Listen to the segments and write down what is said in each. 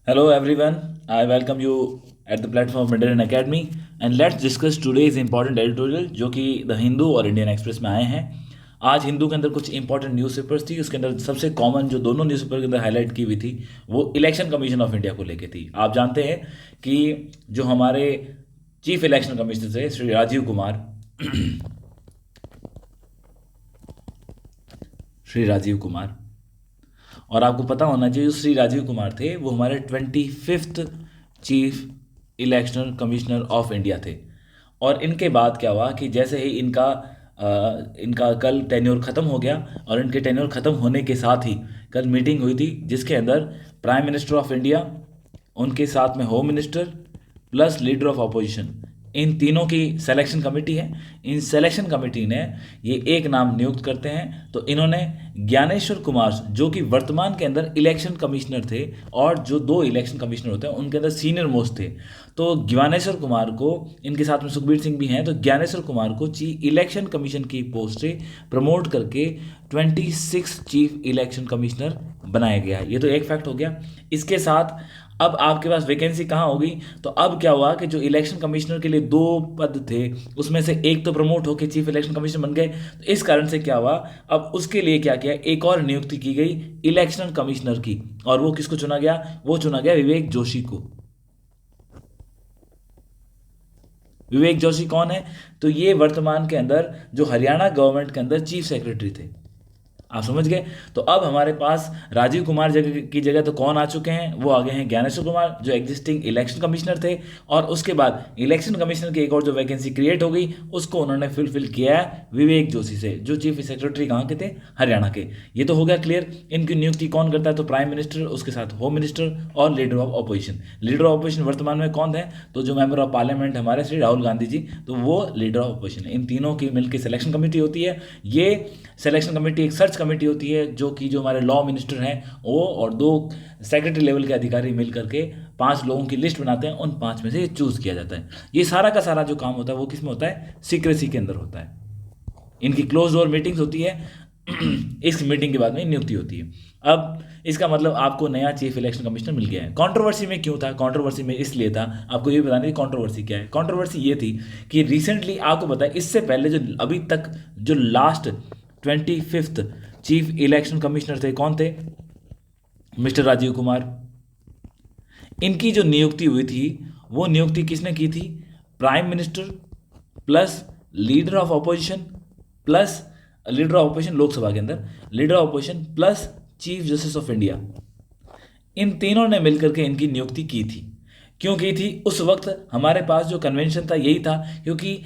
Hello everyone, I welcome you at the platform of Mandarin Academy and let's discuss today's important editorial जो कि the Hindu और Indian express में आए हैं। आज हिंदू के अंदर कुछ इंपॉर्टेंट न्यूज़पेपर्स थी, उसके अंदर सबसे कॉमन जो दोनों न्यूज़पेपर के अंदर हाईलाइट की हुई थी वो इलेक्शन कमीशन ऑफ इंडिया को लेके थी। आप जानते हैं कि जो हमारे चीफ इलेक्शन कमिश्नर थे श्री राजीव कुमार श्री राजीव कुमार और आपको पता होना चाहिए जो श्री राजीव कुमार थे वो हमारे 25th chief election commissioner of India थे। और इनके बाद क्या हुआ कि जैसे ही इनका कल टेन्योर ख़त्म हो गया और इनके टेन्योर ख़त्म होने के साथ ही कल मीटिंग हुई थी जिसके अंदर प्राइम मिनिस्टर ऑफ इंडिया, उनके साथ में home minister plus leader of opposition, इन तीनों की सिलेक्शन कमेटी है। इन सिलेक्शन कमेटी ने ये एक नाम नियुक्त करते हैं, तो इन्होंने ज्ञानेश्वर कुमार जो कि वर्तमान के अंदर इलेक्शन कमिश्नर थे और जो दो इलेक्शन कमिश्नर होते हैं उनके अंदर सीनियर मोस्ट थे, तो ज्ञानेश्वर कुमार को, इनके साथ में सुखबीर सिंह भी हैं, तो ज्ञानेश्वर कुमार को इलेक्शन कमीशन की पोस्ट से प्रमोट करके 26 चीफ इलेक्शन कमिश्नर बनाया गया। ये तो एक फैक्ट हो गया। इसके साथ अब आपके पास वैकेंसी कहाँ होगी, तो अब क्या हुआ कि जो इलेक्शन कमिश्नर के लिए दो पद थे उसमें से एक तो प्रमोट होकर चीफ इलेक्शन कमिश्नर बन गए, तो इस कारण से क्या हुआ, अब उसके लिए क्या किया, एक और नियुक्ति की गई इलेक्शन कमिश्नर की। और वो किसको चुना गया, वो चुना गया विवेक जोशी को। विवेक जोशी कौन है, तो ये वर्तमान के अंदर जो हरियाणा गवर्नमेंट के अंदर चीफ सेक्रेटरी थे। आप समझ गए। तो अब हमारे पास राजीव कुमार की जगह तो कौन आ चुके हैं, वो आ गए हैं ज्ञानेश्वर कुमार जो एग्जिस्टिंग इलेक्शन कमिश्नर थे। और उसके बाद इलेक्शन कमिश्नर की एक और जो वैकेंसी क्रिएट हो गई उसको उन्होंने फुलफिल किया है विवेक जोशी से, जो चीफ सेक्रेटरी कहाँ के थे, हरियाणा के। ये तो हो गया क्लियर। इनकी नियुक्ति कौन करता है, तो प्राइम मिनिस्टर, उसके साथ होम मिनिस्टर और leader of opposition. Leader of opposition वर्तमान में कौन है, तो जो मेंबर ऑफ पार्लियामेंट हमारे श्री राहुल गांधी जी, तो वो लीडर ऑफ अपोजिशन है। इन तीनों की मिलकर सिलेक्शन कमेटी होती है। ये सिलेक्शन कमेटी एक सर्च कमेटी होती है जो कि जो हमारे लॉ मिनिस्टर हैं वो और दो सेक्रेटरी लेवल के अधिकारी मिल करके 5 लोगों की लिस्ट बनाते हैं, उन 5 में से चूज किया जाता है। ये सारा का सारा जो काम होता है वो किस में होता है, सीक्रेसी के अंदर होता है। इनकी क्लोज डोर मीटिंग्स होती है इस मीटिंग के बाद में नियुक्ति होती है। अब इसका मतलब आपको नया चीफ इलेक्शन कमिश्नर मिल गया है। कंट्रोवर्सी में क्यों था, कंट्रोवर्सी में इसलिए था, आपको ये बताना है कंट्रोवर्सी क्या है। कंट्रोवर्सी ये थी कि रिसेंटली आपको पता है इससे पहले जो अभी तक जो last 25th chief election commissioner थे कौन थे, मिस्टर राजीव कुमार। इनकी जो नियुक्ति हुई थी वो नियुक्ति किसने की थी, prime minister plus leader of opposition plus leader of opposition Lok Sabha के अंदर, leader of opposition plus chief justice of India. इन तीनों ने मिलकर के इनकी नियुक्ति की थी। क्यों की थी, उस वक्त हमारे पास जो कन्वेंशन था यही था, क्योंकि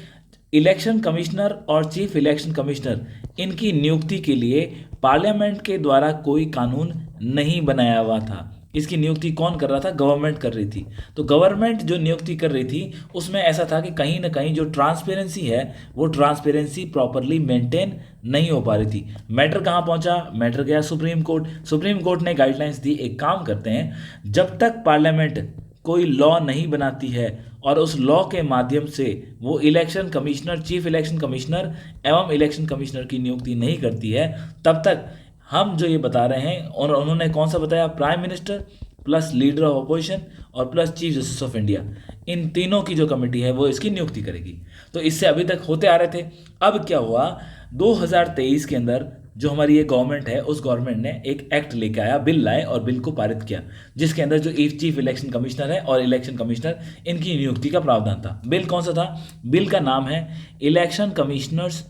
इलेक्शन कमिश्नर और चीफ इलेक्शन कमिश्नर इनकी नियुक्ति के लिए पार्लियामेंट के द्वारा कोई कानून नहीं बनाया हुआ था। इसकी नियुक्ति कौन कर रहा था, गवर्नमेंट कर रही थी। तो गवर्नमेंट जो नियुक्ति कर रही थी उसमें ऐसा था कि कहीं ना कहीं जो ट्रांसपेरेंसी है वो ट्रांसपेरेंसी प्रॉपरली मेंटेन नहीं हो पा रही थी। मैटर कहाँ पहुंचा, मैटर गया सुप्रीम कोर्ट। सुप्रीम कोर्ट ने गाइडलाइंस दी, एक काम करते हैं, जब तक पार्लियामेंट कोई लॉ नहीं बनाती है और उस लॉ के माध्यम से वो election commissioner, chief election commissioner एवं इलेक्शन कमिश्नर की नियुक्ति नहीं करती है, तब तक हम जो ये बता रहे हैं, और उन्होंने कौन सा बताया, prime minister plus leader of opposition और plus chief justice of India, इन तीनों की जो कमेटी है वो इसकी नियुक्ति करेगी। तो इससे अभी तक होते आ रहे थे। अब क्या हुआ, 2023 के अंदर जो हमारी ये गवर्नमेंट है उस गवर्नमेंट ने एक एक्ट लेके आया, बिल लाए और बिल को पारित किया, जिसके अंदर जो चीफ इलेक्शन कमिश्नर है और इलेक्शन कमिश्नर इनकी नियुक्ति का प्रावधान था। बिल कौन सा था, बिल का नाम है election commissioners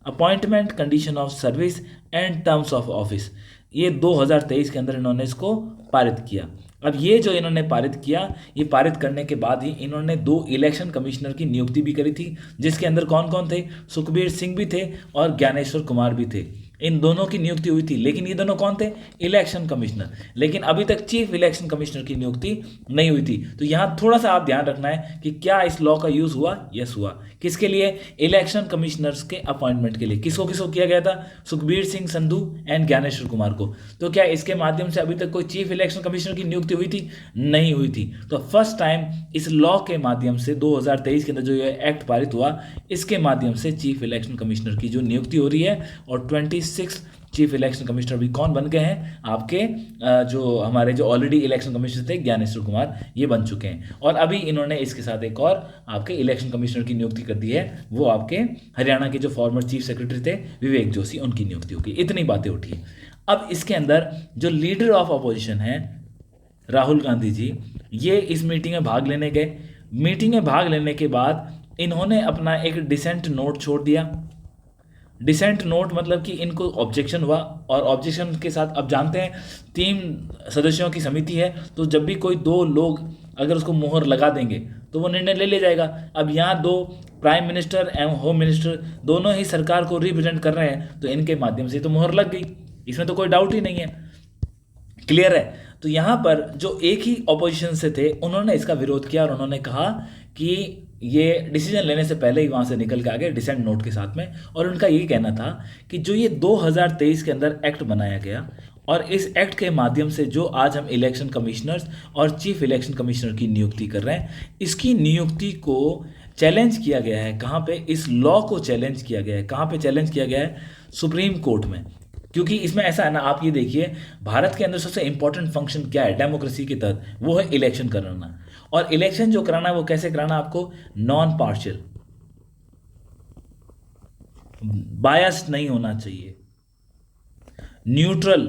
appointment condition of service and terms of office. ये 2023 के अंदर इन्होंने इसको पारित किया। अब ये जो इन्होंने पारित किया, ये पारित करने के बाद ही इन्होंने 2 इलेक्शन कमिश्नर की नियुक्ति भी करी थी, जिसके अंदर कौन कौन थे, सुखबीर सिंह भी थे और ज्ञानेश्वर कुमार भी थे। इन दोनों की नियुक्ति हुई थी, लेकिन ये दोनों कौन थे, इलेक्शन कमिश्नर। लेकिन अभी तक चीफ इलेक्शन कमिश्नर की नियुक्ति नहीं हुई थी। तो यहाँ थोड़ा सा आप ध्यान रखना है कि क्या इस लॉ का यूज हुआ, यस हुआ। किसके लिए, इलेक्शन कमिश्नर्स के अपॉइंटमेंट के लिए। किसको किसको किया गया था, सुखबीर सिंह संधू एंड ज्ञानेश्वर कुमार को। तो क्या इसके माध्यम से अभी तक कोई चीफ इलेक्शन कमिश्नर की नियुक्ति हुई थी, नहीं हुई थी। तो फर्स्ट टाइम इस लॉ के माध्यम से 2023 के अंदर जो ये एक्ट पारित हुआ, इसके माध्यम से चीफ इलेक्शन कमिश्नर की जो नियुक्ति हो रही है और 26 6 चीफ इलेक्शन कमिश्नर भी कौन बन गए हैं, आपके जो हमारे जो ऑलरेडी इलेक्शन कमिश्नर थे ज्ञानेश्वर कुमार, ये बन चुके हैं। और अभी इन्होंने इसके साथ एक और आपके इलेक्शन कमिश्नर की नियुक्ति कर दी है, वो आपके हरियाणा के जो फॉर्मर चीफ सेक्रेटरी थे विवेक जोशी, उनकी नियुक्ति होगी। इतनी बातें उठी है। अब इसके अंदर जो लीडर ऑफ अपोजिशन है राहुल गांधी जी, ये इस मीटिंग में भाग लेने गए। मीटिंग में भाग लेने के बाद इन्होंने अपना एक डिसेंट नोट छोड़ दिया। डिसेंट नोट मतलब कि इनको ऑब्जेक्शन हुआ, और ऑब्जेक्शन के साथ अब जानते हैं 3 सदस्यों की समिति है, तो जब भी कोई 2 लोग अगर उसको मोहर लगा देंगे तो वो निर्णय ले लिया जाएगा। अब यहाँ 2 प्राइम मिनिस्टर एवं होम मिनिस्टर दोनों ही सरकार को रिप्रेजेंट कर रहे हैं, तो इनके माध्यम से तो मोहर लग गई, इसमें तो कोई डाउट ही नहीं है। क्लियर है। तो यहाँ पर जो एक ही ऑपोजिशन से थे उन्होंने इसका विरोध किया और उन्होंने कहा कि ये डिसीजन लेने से पहले ही वहाँ से निकल के आ गए डिसेंट नोट के साथ में। और उनका ये कहना था कि जो ये 2023 के अंदर एक्ट बनाया गया और इस एक्ट के माध्यम से जो आज हम इलेक्शन कमिश्नर्स और चीफ इलेक्शन कमिश्नर की नियुक्ति कर रहे हैं, इसकी नियुक्ति को चैलेंज किया गया है। कहाँ पे? इस लॉ को चैलेंज किया गया है। कहाँ पे चैलेंज किया गया है? सुप्रीम कोर्ट में। क्योंकि इसमें ऐसा है ना, आप ये देखिए भारत के अंदर सबसे इंपॉर्टेंट फंक्शन क्या है डेमोक्रेसी के तहत, वो है इलेक्शन कराना। और इलेक्शन जो कराना है वो कैसे कराना है आपको? नॉन पार्शियल, बायस्ड नहीं होना चाहिए, न्यूट्रल,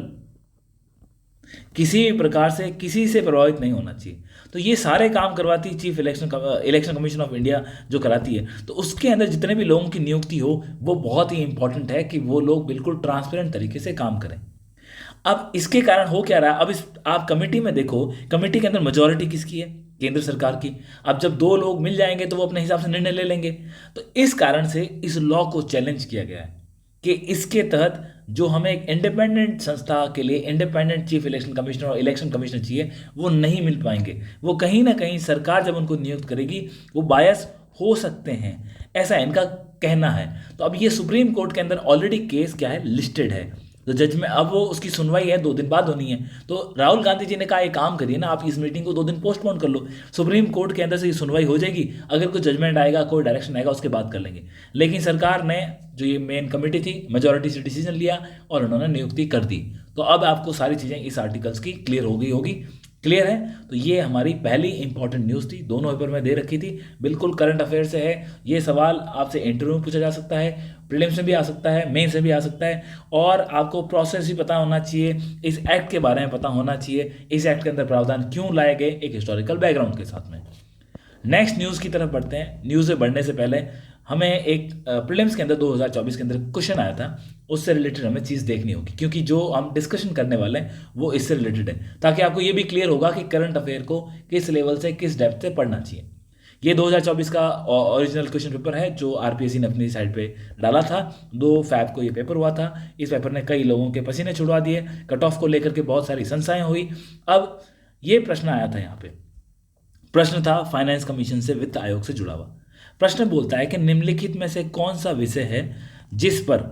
किसी भी प्रकार से किसी से प्रभावित नहीं होना चाहिए। तो ये सारे काम करवाती chief election commission of India जो कराती है। तो उसके अंदर जितने भी लोगों की नियुक्ति हो वो बहुत ही इंपॉर्टेंट है कि वो लोग बिल्कुल ट्रांसपेरेंट तरीके से काम करें। अब इसके कारण हो क्या रहा है, अब आप कमेटी में देखो, कमेटी के अंदर मेजॉरिटी किसकी है? केंद्र सरकार की। अब जब 2 लोग मिल जाएंगे तो वो अपने हिसाब से निर्णय ले लेंगे। तो इस कारण से इस लॉ को चैलेंज किया गया है कि इसके तहत जो हमें एक इंडिपेंडेंट संस्था के लिए इंडिपेंडेंट चीफ इलेक्शन कमिश्नर और इलेक्शन कमिश्नर चाहिए, वो नहीं मिल पाएंगे। वो कहीं ना कहीं सरकार जब उनको नियुक्त करेगी वो बायस हो सकते हैं, ऐसा इनका कहना है। तो अब ये सुप्रीम कोर्ट के अंदर ऑलरेडी केस क्या है? लिस्टेड है। तो जज में अब वो उसकी सुनवाई है 2 दिन बाद होनी है। तो राहुल गांधी जी ने कहा एक काम करिए ना, आप इस मीटिंग को 2 दिन पोस्टपोन कर लो, सुप्रीम कोर्ट के अंदर से ये सुनवाई हो जाएगी, अगर कोई जजमेंट आएगा, कोई डायरेक्शन आएगा, उसके बाद कर लेंगे। लेकिन सरकार ने जो ये मेन कमेटी थी मेजॉरिटी से डिसीजन लिया और उन्होंने नियुक्ति कर दी। तो अब आपको सारी चीज़ें इस आर्टिकल्स की क्लियर हो गई होगी। क्लियर है। तो ये हमारी पहली इंपॉर्टेंट न्यूज़ थी, दोनों पेपर में दे रखी थी, बिल्कुल करंट अफेयर से है। ये सवाल आपसे इंटरव्यू में पूछा जा सकता है, प्रीलिम्स में भी आ सकता है, मेन से भी आ सकता है। और आपको प्रोसेस भी पता होना चाहिए, इस एक्ट के बारे में पता होना चाहिए, इस एक्ट के अंदर प्रावधान क्यों लाए गए, एक हिस्टोरिकल बैकग्राउंड के साथ में। नेक्स्ट न्यूज़ की तरफ बढ़ते हैं। न्यूज़ में बढ़ने से पहले हमें एक प्रीलिम्स के अंदर 2024 के अंदर क्वेश्चन आया था, उससे रिलेटेड हमें चीज़ देखनी होगी, क्योंकि जो हम डिस्कशन करने वाले हैं वो इससे रिलेटेड है, ताकि आपको ये भी क्लियर होगा कि करंट अफेयर को किस लेवल से किस डेप्थ से पढ़ना चाहिए। ये 2024 का ओरिजिनल क्वेश्चन पेपर है जो आरपीएससी ने अपनी साइट पे डाला था। 2 फैब को ये पेपर हुआ था। इस पेपर ने कई लोगों के पसीने छुड़वा दिए, कट ऑफ को लेकर के बहुत सारी संशय हुई। अब ये प्रश्न आया था, यहाँ पे प्रश्न था फाइनेंस कमीशन से वित्त आयोग से जुड़ा हुआ। प्रश्न बोलता है कि निम्नलिखित में से कौन सा विषय है जिस पर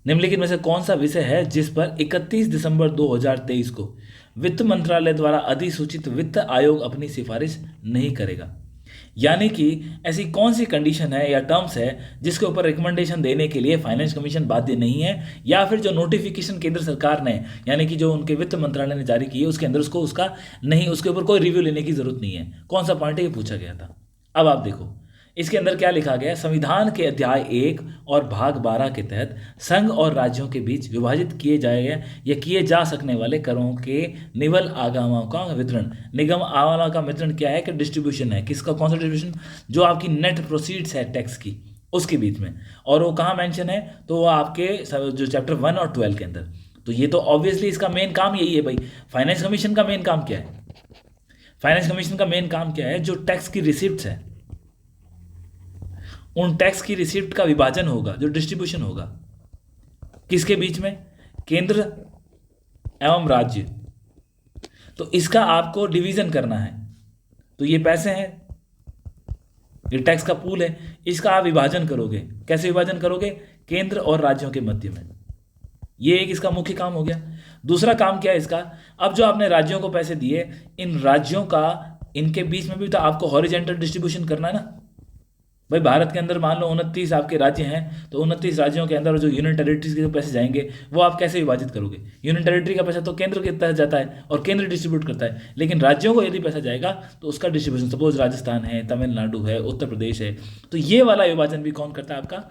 निम्नलिखित में से कौन सा विषय है जिस पर 31 दिसंबर 2023 को वित्त मंत्रालय द्वारा अधिसूचित वित्त आयोग अपनी सिफारिश नहीं करेगा। यानी कि ऐसी कौन सी कंडीशन है या टर्म्स है जिसके ऊपर रिकमेंडेशन देने के लिए फाइनेंस कमीशन बाध्य नहीं है, या फिर जो नोटिफिकेशन केंद्र सरकार ने यानी कि जो उनके वित्त मंत्रालय ने जारी की है उसके अंदर उसको उसका नहीं, उसके ऊपर कोई रिव्यू लेने की जरूरत नहीं है। कौन सा पॉइंट है ये पूछा गया था। अब आप देखो इसके अंदर क्या लिखा गया है। संविधान के अध्याय 1 और भाग 12 के तहत संघ और राज्यों के बीच विभाजित किए जाएंगे या किए जा सकने वाले करों के निवल आगमों का वितरण। निगम आवाला का वितरण क्या है कि डिस्ट्रीब्यूशन है। किसका? कौन सा डिस्ट्रीब्यूशन? जो आपकी नेट प्रोसीड्स है टैक्स की, उसके बीच में। और वो कहाँ मेंशन है? तो वो आपके जो चैप्टर 1 और 12 के अंदर। तो ये तो ऑब्वियसली इसका मेन काम यही है भाई। फाइनेंस कमीशन का मेन काम क्या है? फाइनेंस कमीशन का मेन काम क्या है? जो टैक्स की रिसिप्ट है उन टैक्स की रिसिप्ट का विभाजन होगा, जो डिस्ट्रीब्यूशन होगा किसके बीच में? केंद्र एवं राज्य। तो इसका आपको डिवीजन करना है। तो ये पैसे हैं, ये टैक्स का पूल है, इसका आप विभाजन करोगे। कैसे विभाजन करोगे? केंद्र और राज्यों के मध्य में। ये एक इसका मुख्य काम हो गया। दूसरा काम क्या है इसका? अब जो आपने राज्यों को पैसे दिए, इन राज्यों का इनके बीच में भी तो आपको हॉरिजॉन्टल डिस्ट्रीब्यूशन करना है ना। भाई भारत के अंदर मान लो 29 आपके राज्य हैं, तो 29 राज्यों के अंदर जो यूनियन टेरिटरीज के जो पैसे जाएंगे वो आप कैसे विभाजित करोगे? यूनियन टेरिटरी का पैसा तो केंद्र के तहत जाता है और केंद्र डिस्ट्रीब्यूट करता है, लेकिन राज्यों को यदि पैसा जाएगा तो उसका डिस्ट्रीब्यूशन, सपोज राजस्थान है, तमिलनाडु है, उत्तर प्रदेश है, तो ये वाला विभाजन भी कौन करता है आपका?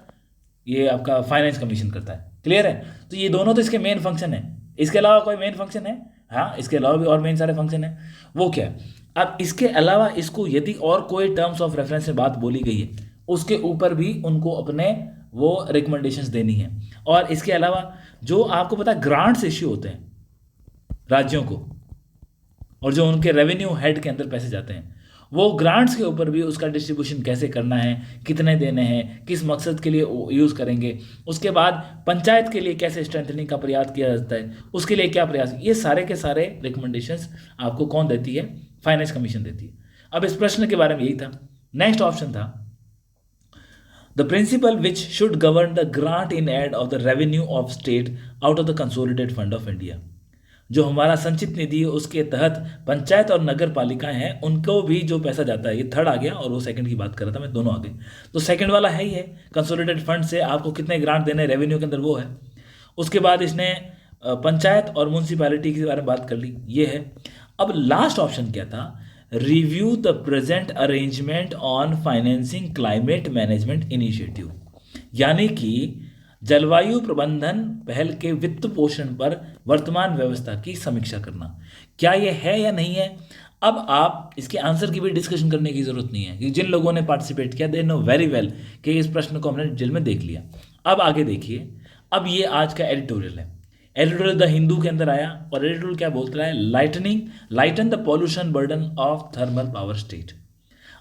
ये आपका फाइनेंस कमीशन करता है। क्लियर है? तो ये दोनों तो इसके मेन फंक्शन है। इसके अलावा कोई मेन फंक्शन है? हाँ, इसके अलावा भी और मेन सारे फंक्शन है। वो क्या है? अब इसके अलावा इसको यदि और कोई टर्म्स ऑफ रेफरेंस में बात बोली गई है, उसके ऊपर भी उनको अपने वो रिकमेंडेशंस देनी है। और इसके अलावा जो आपको पता है ग्रांट्स इश्यू होते हैं राज्यों को, और जो उनके रेवेन्यू हेड के अंदर पैसे जाते हैं, वो ग्रांट्स के ऊपर भी उसका डिस्ट्रीब्यूशन कैसे करना है, कितने देने हैं, किस मकसद के लिए यूज़ करेंगे, उसके बाद पंचायत के लिए कैसे स्ट्रेंथनिंग का प्रयास किया जाता है, उसके लिए क्या प्रयास, ये सारे के सारे रिकमेंडेशंस आपको कौन देती है? फाइनेंस कमीशन देती है। अब इस प्रश्न के बारे में यही था। नेक्स्ट ऑप्शन था the principle which should govern the grant in aid of the revenue of state out of the consolidated fund of India. जो हमारा संचित निधि है उसके तहत पंचायत और नगर पालिकाएं हैं, उनको भी जो पैसा जाता है, ये थर्ड आ गया और वो सेकंड की बात कर रहा था मैं, दोनों आ गए। तो सेकंड वाला है ही है, कंसोलिडेटेड फंड से आपको कितने ग्रांट देने रेवेन्यू के अंदर, वो है। उसके बाद इसने पंचायत और म्यूनसिपैलिटी के बारे में बात कर ली, ये है। अब लास्ट ऑप्शन क्या था? Review the present arrangement on financing climate management initiative, यानी कि जलवायु प्रबंधन पहल के वित्त पोषण पर वर्तमान व्यवस्था की समीक्षा करना। क्या ये है या नहीं है? अब आप इसके आंसर की भी डिस्कशन करने की जरूरत नहीं है, क्योंकि जिन लोगों ने पार्टिसिपेट किया दे नो वेरी वेल कि इस प्रश्न को हमने डिटेल में देख लिया। अब आगे देखिए, अब ये आज का एडिटोरियल है। एडिटोरियल द हिंदू के अंदर आया और एडिटोरियल क्या बोलता है? Lighten the pollution burden of thermal power state.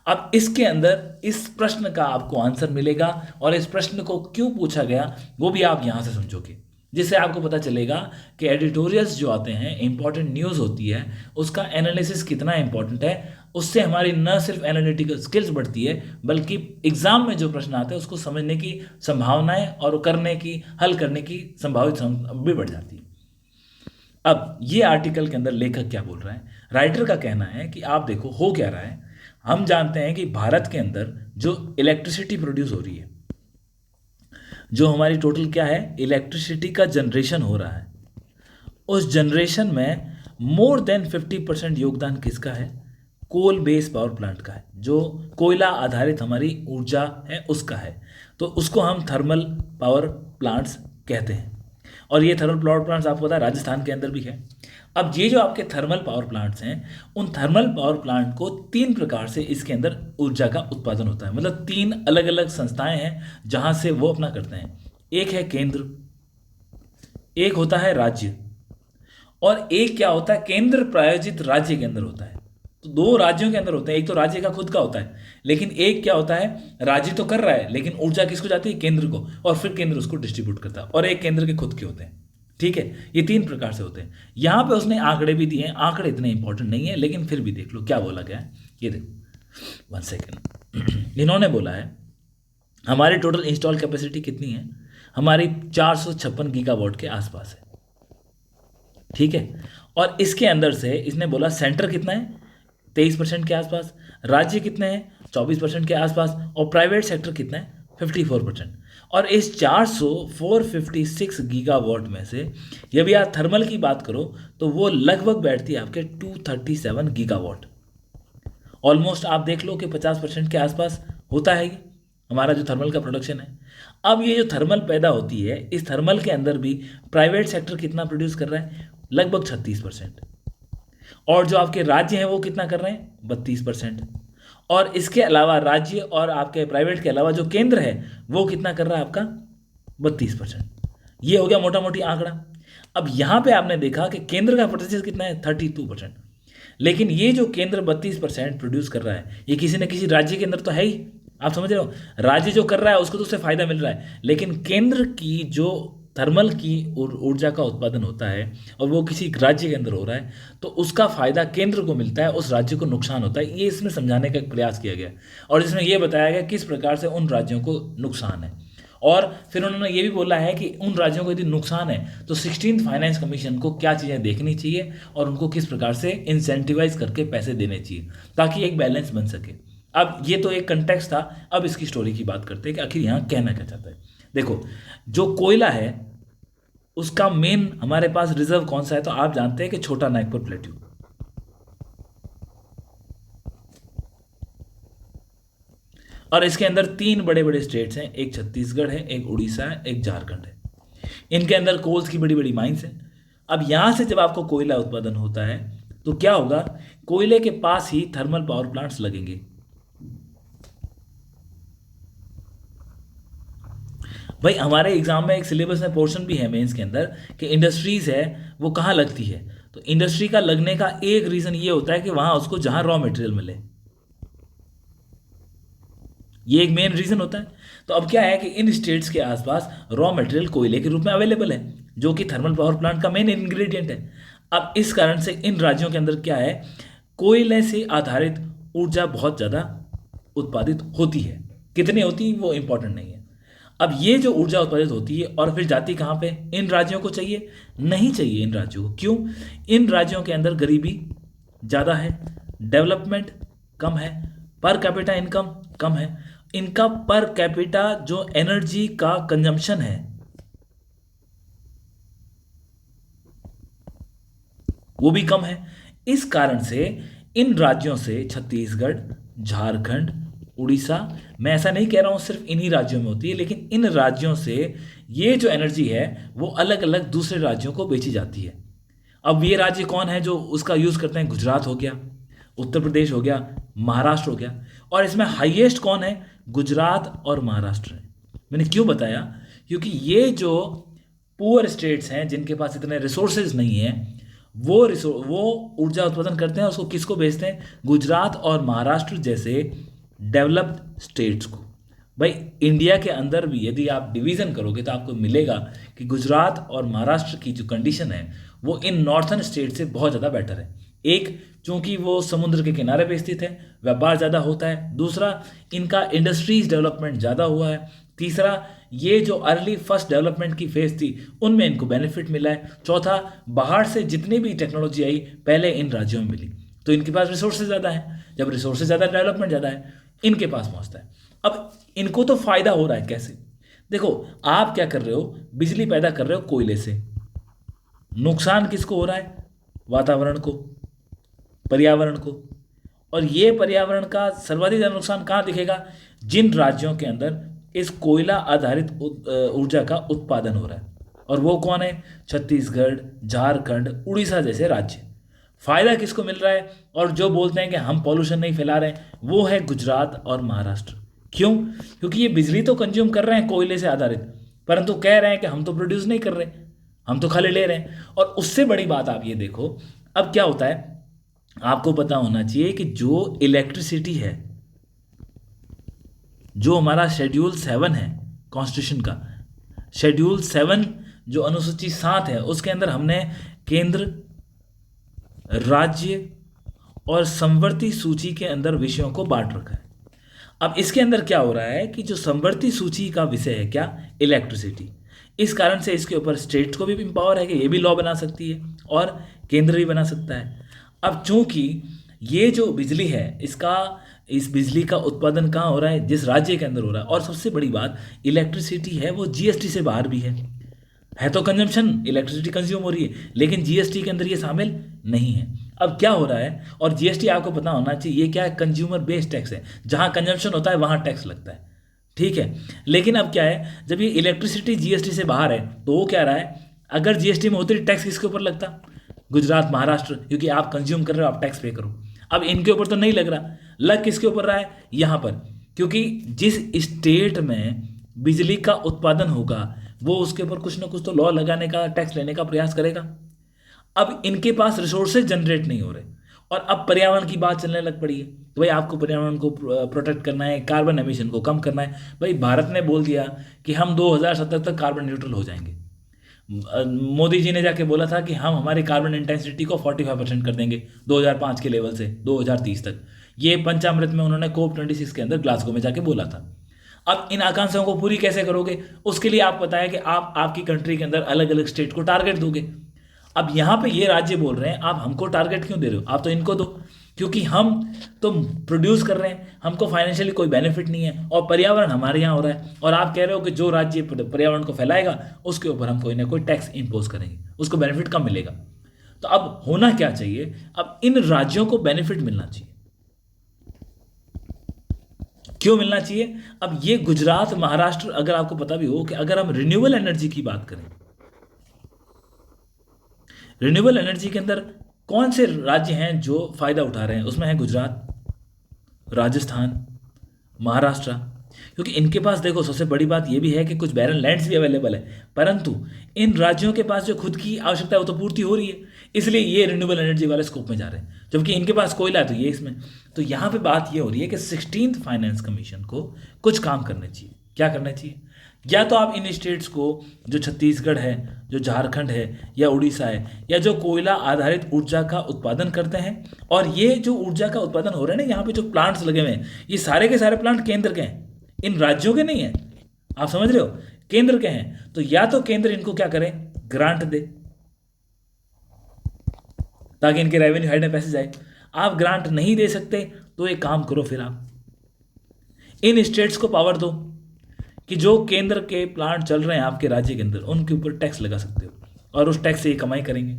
अब इसके अंदर इस प्रश्न का आपको आंसर मिलेगा, और इस प्रश्न को क्यों पूछा गया वो भी आप यहां से समझोगे, जिससे आपको पता चलेगा कि एडिटोरियल्स जो आते हैं, इंपॉर्टेंट न्यूज़ होती है, उसका एनालिसिस कितना इंपॉर्टेंट है। उससे हमारी न सिर्फ एनालिटिकल स्किल्स बढ़ती है, बल्कि एग्जाम में जो प्रश्न आते हैं उसको समझने की संभावनाएं और करने की, हल करने की संभावित भी बढ़ जाती है। अब ये आर्टिकल के अंदर लेखक क्या बोल रहा है? राइटर का कहना है कि आप देखो हो क्या रहा है। हम जानते हैं कि भारत के अंदर जो इलेक्ट्रिसिटी प्रोड्यूस हो रही है, जो हमारी टोटल क्या है, इलेक्ट्रिसिटी का जनरेशन हो रहा है, उस जनरेशन में मोर देन 50% योगदान किसका है? कोल बेस्ड पावर प्लांट का है, जो कोयला आधारित हमारी ऊर्जा है उसका है। तो उसको हम थर्मल पावर प्लांट्स कहते हैं, और ये थर्मल पावर प्लांट्स आपको पता है राजस्थान के अंदर भी है। अब ये जो आपके थर्मल पावर प्लांट्स हैं, उन थर्मल पावर प्लांट को 3 प्रकार से इसके अंदर ऊर्जा का उत्पादन होता है, मतलब 3 अलग अलग संस्थाएं हैं जहां से वो अपना करते हैं। एक है केंद्र, एक होता है राज्य, और एक क्या होता है? केंद्र प्रायोजित राज्य के अंदर होता है। तो 2 राज्यों के अंदर होते हैं, एक तो राज्य का खुद का होता है, लेकिन एक क्या होता है? राज्य तो कर रहा है लेकिन ऊर्जा किसको जाती है? केंद्र को, और फिर केंद्र उसको डिस्ट्रीब्यूट करता है, और एक केंद्र के खुद के होते हैं। ठीक है, ये 3 प्रकार से होते हैं। यहां पे उसने आंकड़े भी दिए हैं, आंकड़े इतने इंपॉर्टेंट नहीं है, लेकिन फिर भी देख लो क्या बोला गया है। ये देखो 1 सेकेंड। इन्होंने बोला है हमारी टोटल इंस्टॉल कैपेसिटी कितनी है? हमारी 456 गीगावाट के आसपास है। ठीक है, और इसके अंदर से इसने बोला सेंटर कितना है? 23% के आसपास, राज्य कितने हैं? 24% के आसपास, और प्राइवेट सेक्टर कितना है? 54%। और इस 456 गीगावाट में से यदि आप थर्मल की बात करो तो वो लगभग बैठती है आपके 237 गीगावाट। ऑलमोस्ट आप देख लो कि 50% के आसपास होता है ये हमारा जो थर्मल का प्रोडक्शन है। अब ये जो थर्मल पैदा होती है, इस थर्मल के अंदर भी प्राइवेट सेक्टर कितना प्रोड्यूस कर रहा है? लगभग 36%। और जो आपके राज्य हैं वो कितना कर रहे हैं? 32%। और इसके अलावा राज्य और आपके प्राइवेट के अलावा जो केंद्र है वो कितना कर रहा है आपका? 32%। ये हो गया मोटा मोटी आंकड़ा। अब यहाँ पे आपने देखा कि केंद्र का प्रतिशत कितना है? 32%। लेकिन ये जो केंद्र 32% प्रोड्यूस कर रहा है, ये किसी न किसी राज्य के अंदर तो है ही। आप समझ रहे हो? राज्य जो कर रहा है उसको तो उससे फायदा मिल रहा है, लेकिन केंद्र की जो थर्मल की ऊर्जा का उत्पादन होता है और वो किसी राज्य के अंदर हो रहा है, तो उसका फायदा केंद्र को मिलता है, उस राज्य को नुकसान होता है। ये इसमें समझाने का प्रयास किया गया, और इसमें यह बताया गया किस प्रकार से उन राज्यों को नुकसान है। और फिर उन्होंने ये भी बोला है कि उन राज्यों को यदि नुकसान है तो 16th फाइनेंस कमीशन को क्या चीज़ें देखनी चाहिए और उनको किस प्रकार से इंसेंटिवाइज करके पैसे देने चाहिए ताकि एक बैलेंस बन सके। अब ये तो एक कंटेक्स्ट था, अब इसकी स्टोरी की बात करते हैं कि आखिर यहाँ कहना क्या चाहता है। देखो, जो कोयला है उसका मेन हमारे पास रिजर्व कौन सा है, तो आप जानते हैं कि छोटा नागपुर प्लेट्यू। और इसके अंदर तीन बड़े बड़े स्टेट्स हैं, एक छत्तीसगढ़ है, एक उड़ीसा है, एक झारखंड है। इनके अंदर कोल्स की बड़ी बड़ी माइंस हैं। अब यहां से जब आपको कोयला उत्पादन होता है तो क्या होगा, कोयले के पास ही थर्मल पावर प्लांट्स लगेंगे। भाई हमारे एग्जाम में एक सिलेबस में पोर्शन भी है मेंस के अंदर कि इंडस्ट्रीज है वो कहाँ लगती है। तो इंडस्ट्री का लगने का एक रीजन ये होता है कि वहां उसको जहां रॉ मटेरियल मिले, ये एक मेन रीजन होता है। तो अब क्या है कि इन स्टेट्स के आसपास रॉ मटेरियल कोयले के रूप में अवेलेबल है, जो कि थर्मल पावर प्लांट का मेन इंग्रेडिएंट है। अब इस कारण से इन राज्यों के अंदर क्या है, कोयले से आधारित ऊर्जा बहुत ज़्यादा उत्पादित होती है। कितनी होती है वो इंपॉर्टेंट नहीं है। अब ये जो ऊर्जा उत्पादित होती है और फिर जाती कहाँ पे, इन राज्यों को चाहिए नहीं चाहिए इन राज्यों को, क्यों, इन राज्यों के अंदर गरीबी ज़्यादा है, डेवलपमेंट कम है, पर कैपिटा इनकम कम है, इनका पर कैपिटा जो एनर्जी का कंजम्पशन है वो भी कम है। इस कारण से इन राज्यों से छत्तीसगढ़, झारखंड, उड़ीसा, मैं ऐसा नहीं कह रहा हूं सिर्फ इन्हीं राज्यों में होती है, लेकिन इन राज्यों से ये जो एनर्जी है वो अलग अलग दूसरे राज्यों को बेची जाती है। अब ये राज्य कौन है जो उसका यूज़ करते हैं, गुजरात हो गया, उत्तर प्रदेश हो गया, महाराष्ट्र हो गया। और इसमें हाईएस्ट कौन है, गुजरात और महाराष्ट्र है। मैंने क्यों बताया, क्योंकि ये जो पुअर स्टेट्स हैं जिनके पास इतने रिसोर्सेज नहीं हैं, वो ऊर्जा उत्पादन करते हैं, उसको किसको बेचते हैं, गुजरात और महाराष्ट्र जैसे डेवलप्ड स्टेट्स को। भाई इंडिया के अंदर भी यदि आप डिवीज़न करोगे तो आपको मिलेगा कि गुजरात और महाराष्ट्र की जो कंडीशन है वो इन नॉर्थन स्टेट से बहुत ज़्यादा बेटर है। एक, चूंकि वो समुद्र के किनारे पे स्थित है, व्यापार ज़्यादा होता है। दूसरा, इनका इंडस्ट्रीज डेवलपमेंट ज़्यादा हुआ है। तीसरा, ये जो अर्ली फर्स्ट डेवलपमेंट की फेज थी उनमें इनको बेनिफिट मिला है। चौथा, बाहर से जितनी भी टेक्नोलॉजी आई पहले इन राज्यों में मिली, तो इनके पास रिसोर्सेज ज़्यादा है। जब रिसोर्सेज ज़्यादा, डेवलपमेंट ज़्यादा है, इनके पास पहुँचता है। अब इनको तो फायदा हो रहा है कैसे, देखो आप क्या कर रहे हो, बिजली पैदा कर रहे हो कोयले से, नुकसान किसको हो रहा है, वातावरण को, पर्यावरण को। और ये पर्यावरण का सर्वाधिक ज़्यादा नुकसान कहाँ दिखेगा, जिन राज्यों के अंदर इस कोयला आधारित ऊर्जा का उत्पादन हो रहा है। और वो कौन है, छत्तीसगढ़, झारखंड, उड़ीसा जैसे राज्य। फायदा किसको मिल रहा है, और जो बोलते हैं कि हम पॉल्यूशन नहीं फैला रहे हैं, वो है गुजरात और महाराष्ट्र। क्यों, क्योंकि ये बिजली तो कंज्यूम कर रहे हैं कोयले से आधारित, परंतु कह रहे हैं कि हम तो प्रोड्यूस नहीं कर रहे, हम तो खाली ले रहे हैं। और उससे बड़ी बात आप ये देखो, अब क्या होता है, आपको पता होना चाहिए कि जो इलेक्ट्रिसिटी है, जो हमारा शेड्यूल 7 है कॉन्स्टिट्यूशन का, शेड्यूल 7 जो अनुसूची 7 है उसके अंदर हमने केंद्र, राज्य और समवर्ती सूची के अंदर विषयों को बांट रखा है। अब इसके अंदर क्या हो रहा है कि जो समवर्ती सूची का विषय है क्या, इलेक्ट्रिसिटी, इस कारण से इसके ऊपर स्टेट्स को भी पावर है कि ये भी लॉ बना सकती है और केंद्र भी बना सकता है। अब चूंकि ये जो बिजली है इस बिजली का उत्पादन कहाँ हो रहा है, जिस राज्य के अंदर हो रहा है। और सबसे बड़ी बात, इलेक्ट्रिसिटी है वो जीएसटी से बाहर भी है तो कंजम्पशन, इलेक्ट्रिसिटी कंज्यूम हो रही है, लेकिन जीएसटी के अंदर ये शामिल नहीं है। अब क्या हो रहा है, और जीएसटी आपको पता होना चाहिए ये क्या है, कंज्यूमर बेस्ड टैक्स है, जहाँ कंजम्पशन होता है वहाँ टैक्स लगता है, ठीक है। लेकिन अब क्या है, जब ये इलेक्ट्रिसिटी जीएसटी से बाहर है तो वो क्या रहा है, अगर जीएसटी में होती टैक्स किसके ऊपर लगता, गुजरात, महाराष्ट्र, क्योंकि आप कंज्यूम कर रहे हो, आप टैक्स पे करो। अब इनके ऊपर तो नहीं लग रहा, लग किसके ऊपर रहा है, यहाँ पर, क्योंकि जिस स्टेट में बिजली का उत्पादन होगा वो उसके ऊपर कुछ ना कुछ तो लॉ लगाने का, टैक्स लेने का प्रयास करेगा। अब इनके पास रिसोर्सेज जनरेट नहीं हो रहे और अब पर्यावरण की बात चलने लग पड़ी है, तो भाई आपको पर्यावरण को प्रोटेक्ट करना है, कार्बन एमिशन को कम करना है। भाई भारत ने बोल दिया कि हम 2070 तक कार्बन न्यूट्रल हो जाएंगे। मोदी जी ने जाके बोला था कि हम हमारी कार्बन इंटेंसिटी को 45% कर देंगे 2005 के लेवल से 2030 तक। ये पंचामृत में उन्होंने COP26 के अंदर ग्लासगो में जाके बोला था। अब इन आकांक्षाओं को पूरी कैसे करोगे, उसके लिए आप पता है कि आप आपकी कंट्री के अंदर अलग अलग स्टेट को टारगेट दोगे। अब यहाँ पे ये राज्य बोल रहे हैं आप हमको टारगेट क्यों दे रहे हो, आप तो इनको दो। क्योंकि हम तो प्रोड्यूस कर रहे हैं, हमको फाइनेंशियली कोई बेनिफिट नहीं है, और पर्यावरण हमारे यहाँ हो रहा है, और आप कह रहे हो कि जो राज्य पर्यावरण को फैलाएगा उसके ऊपर हम कोई ना कोई टैक्स इम्पोज करेंगे, उसको बेनिफिट कम मिलेगा। तो अब होना क्या चाहिए, अब इन राज्यों को बेनिफिट मिलना चाहिए। क्यों मिलना चाहिए? अब ये गुजरात, महाराष्ट्र, अगर आपको पता भी हो कि अगर हम रिन्यूएबल एनर्जी की बात करें, रिन्यूएबल एनर्जी के अंदर कौन से राज्य हैं जो फायदा उठा रहे हैं, उसमें है गुजरात, राजस्थान, महाराष्ट्र। क्योंकि इनके पास देखो सबसे बड़ी बात यह भी है कि कुछ बैरन लैंड्स भी अवेलेबल है, परंतु इन राज्यों के पास जो खुद की आवश्यकता है वो तो पूर्ति हो रही है, इसलिए ये रिन्यूएबल एनर्जी वाले स्कोप में जा रहे हैं, जबकि इनके पास कोयला है तो ये इसमें। तो यहाँ पे बात ये हो रही है कि 16th फाइनेंस कमीशन को कुछ काम करने चाहिए। क्या करना चाहिए? या तो आप इन स्टेट्स को, जो छत्तीसगढ़ है, जो झारखंड है या उड़ीसा है, या जो कोयला आधारित ऊर्जा का उत्पादन करते हैं, और ये जो ऊर्जा का उत्पादन हो रहा है ना, यहाँ पे जो प्लांट्स लगे हुए हैं, ये सारे के सारे प्लांट केंद्र के हैं, इन राज्यों के नहीं है। आप समझ रहे हो? केंद्र के हैं। तो या तो केंद्र इनको क्या करें, ग्रांट दे, ताकि इनके रेवेन्यू हेड में पैसे जाए। आप ग्रांट नहीं दे सकते तो एक काम करो, फिर आप इन स्टेट्स को पावर दो कि जो केंद्र के प्लांट चल रहे हैं आपके राज्य के अंदर, उनके ऊपर टैक्स लगा सकते हो, और उस टैक्स से ये कमाई करेंगे।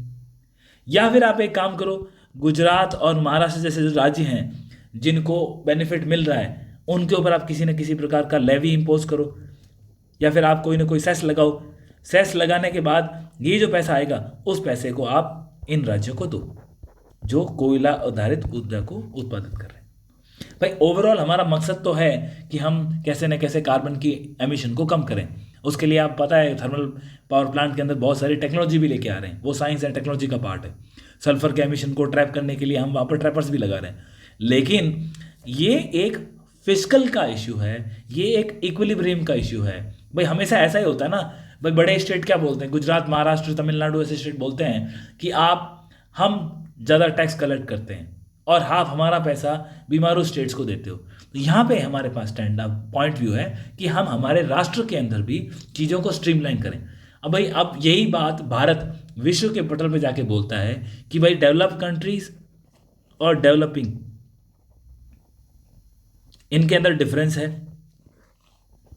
या फिर आप एक काम करो, गुजरात और महाराष्ट्र जैसे जो राज्य हैं जिनको बेनिफिट मिल रहा है, उनके ऊपर आप किसी न किसी प्रकार का लेवी इम्पोज करो, या फिर आप कोई ना कोई सेस लगाओ। सेस लगाने के बाद ये जो पैसा आएगा, उस पैसे को आप इन राज्यों को दो जो कोयला आधारित ऊर्जा को उत्पादन कर रहे हैं। भाई ओवरऑल हमारा मकसद तो है कि हम कैसे न कैसे कार्बन की एमिशन को कम करें। उसके लिए आप पता है थर्मल पावर प्लांट के अंदर बहुत सारी टेक्नोलॉजी भी लेके आ रहे हैं, वो साइंस एंड टेक्नोलॉजी का पार्ट है। सल्फर के एमिशन को ट्रैप करने के लिए हम वहाँ पर ट्रैपर्स भी लगा रहे हैं, लेकिन ये एक फिस्कल का इश्यू है, ये एक इक्विलिब्रियम का इश्यू है। भाई हमेशा ऐसा ही होता है ना, भाई बड़े स्टेट क्या बोलते हैं, गुजरात, महाराष्ट्र, तमिलनाडु ऐसे स्टेट बोलते हैं कि हम ज़्यादा टैक्स कलेक्ट करते हैं और हाफ हमारा पैसा बीमारू स्टेट्स को देते हो। तो यहाँ पे हमारे पास स्टैंड अप पॉइंट व्यू है कि हम हमारे राष्ट्र के अंदर भी चीज़ों को स्ट्रीमलाइन करें। अब भाई अब यही बात भारत विश्व के पटल पे जाके बोलता है कि भाई डेवलप कंट्रीज और डेवलपिंग, इनके अंदर डिफरेंस है।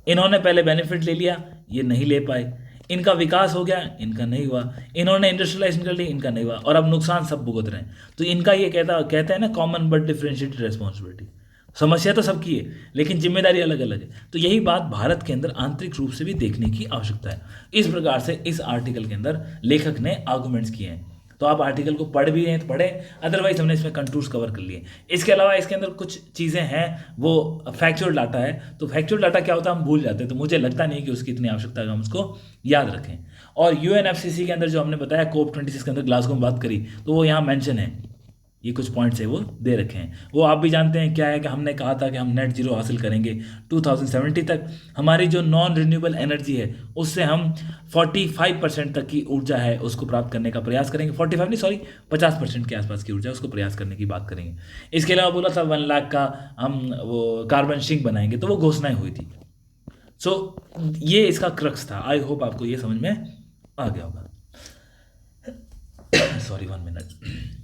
इन्होंने पहले बेनिफिट ले लिया, ये नहीं ले पाए, इनका विकास हो गया, इनका नहीं हुआ, इन्होंने इंडस्ट्रियलाइजेशन कर ली, इनका नहीं हुआ, और अब नुकसान सब भुगत रहे हैं। तो इनका ये कहते हैं ना, कॉमन बट डिफरेंशिएटेड रिस्पॉन्सिबिलिटी। समस्या तो सबकी है लेकिन जिम्मेदारी अलग अलग है। तो यही बात भारत के अंदर आंतरिक रूप से भी देखने की आवश्यकता है। इस प्रकार से इस आर्टिकल के अंदर लेखक ने आर्गूमेंट्स किए हैं। तो आप आर्टिकल को पढ़ भी रहे हैं तो पढ़ें, अदरवाइज हमने इसमें कंटूर्स कवर कर लिए। इसके अलावा इसके अंदर कुछ चीज़ें हैं, वो फैक्चुअल डाटा है। तो फैक्चुअल डाटा क्या होता है हम भूल जाते हैं, तो मुझे लगता नहीं कि उसकी इतनी आवश्यकता है, हम उसको याद रखें। और UNFCCC के अंदर जो हमने बताया COP26 के अंदर ग्लासगो में बात करी, तो वो यहाँ मेंशन है, ये कुछ पॉइंट्स है वो दे रखे हैं। वो आप भी जानते हैं क्या है कि हमने कहा था कि हम नेट जीरो हासिल करेंगे 2070 तक। हमारी जो नॉन रिन्यूएबल एनर्जी है उससे हम 45% तक की ऊर्जा है उसको प्राप्त करने का प्रयास करेंगे। 45 नहीं, सॉरी, 50% के आसपास की ऊर्जा उसको प्रयास करने की बात करेंगे। इसके अलावा बोला था 1 लाख का हम वो कार्बन सिंक बनाएंगे, तो वो घोषणाएं हुई थी। सो ये इसका क्रक्स था। आई होप आपको ये समझ में आ गया होगा। Sorry 1 minute.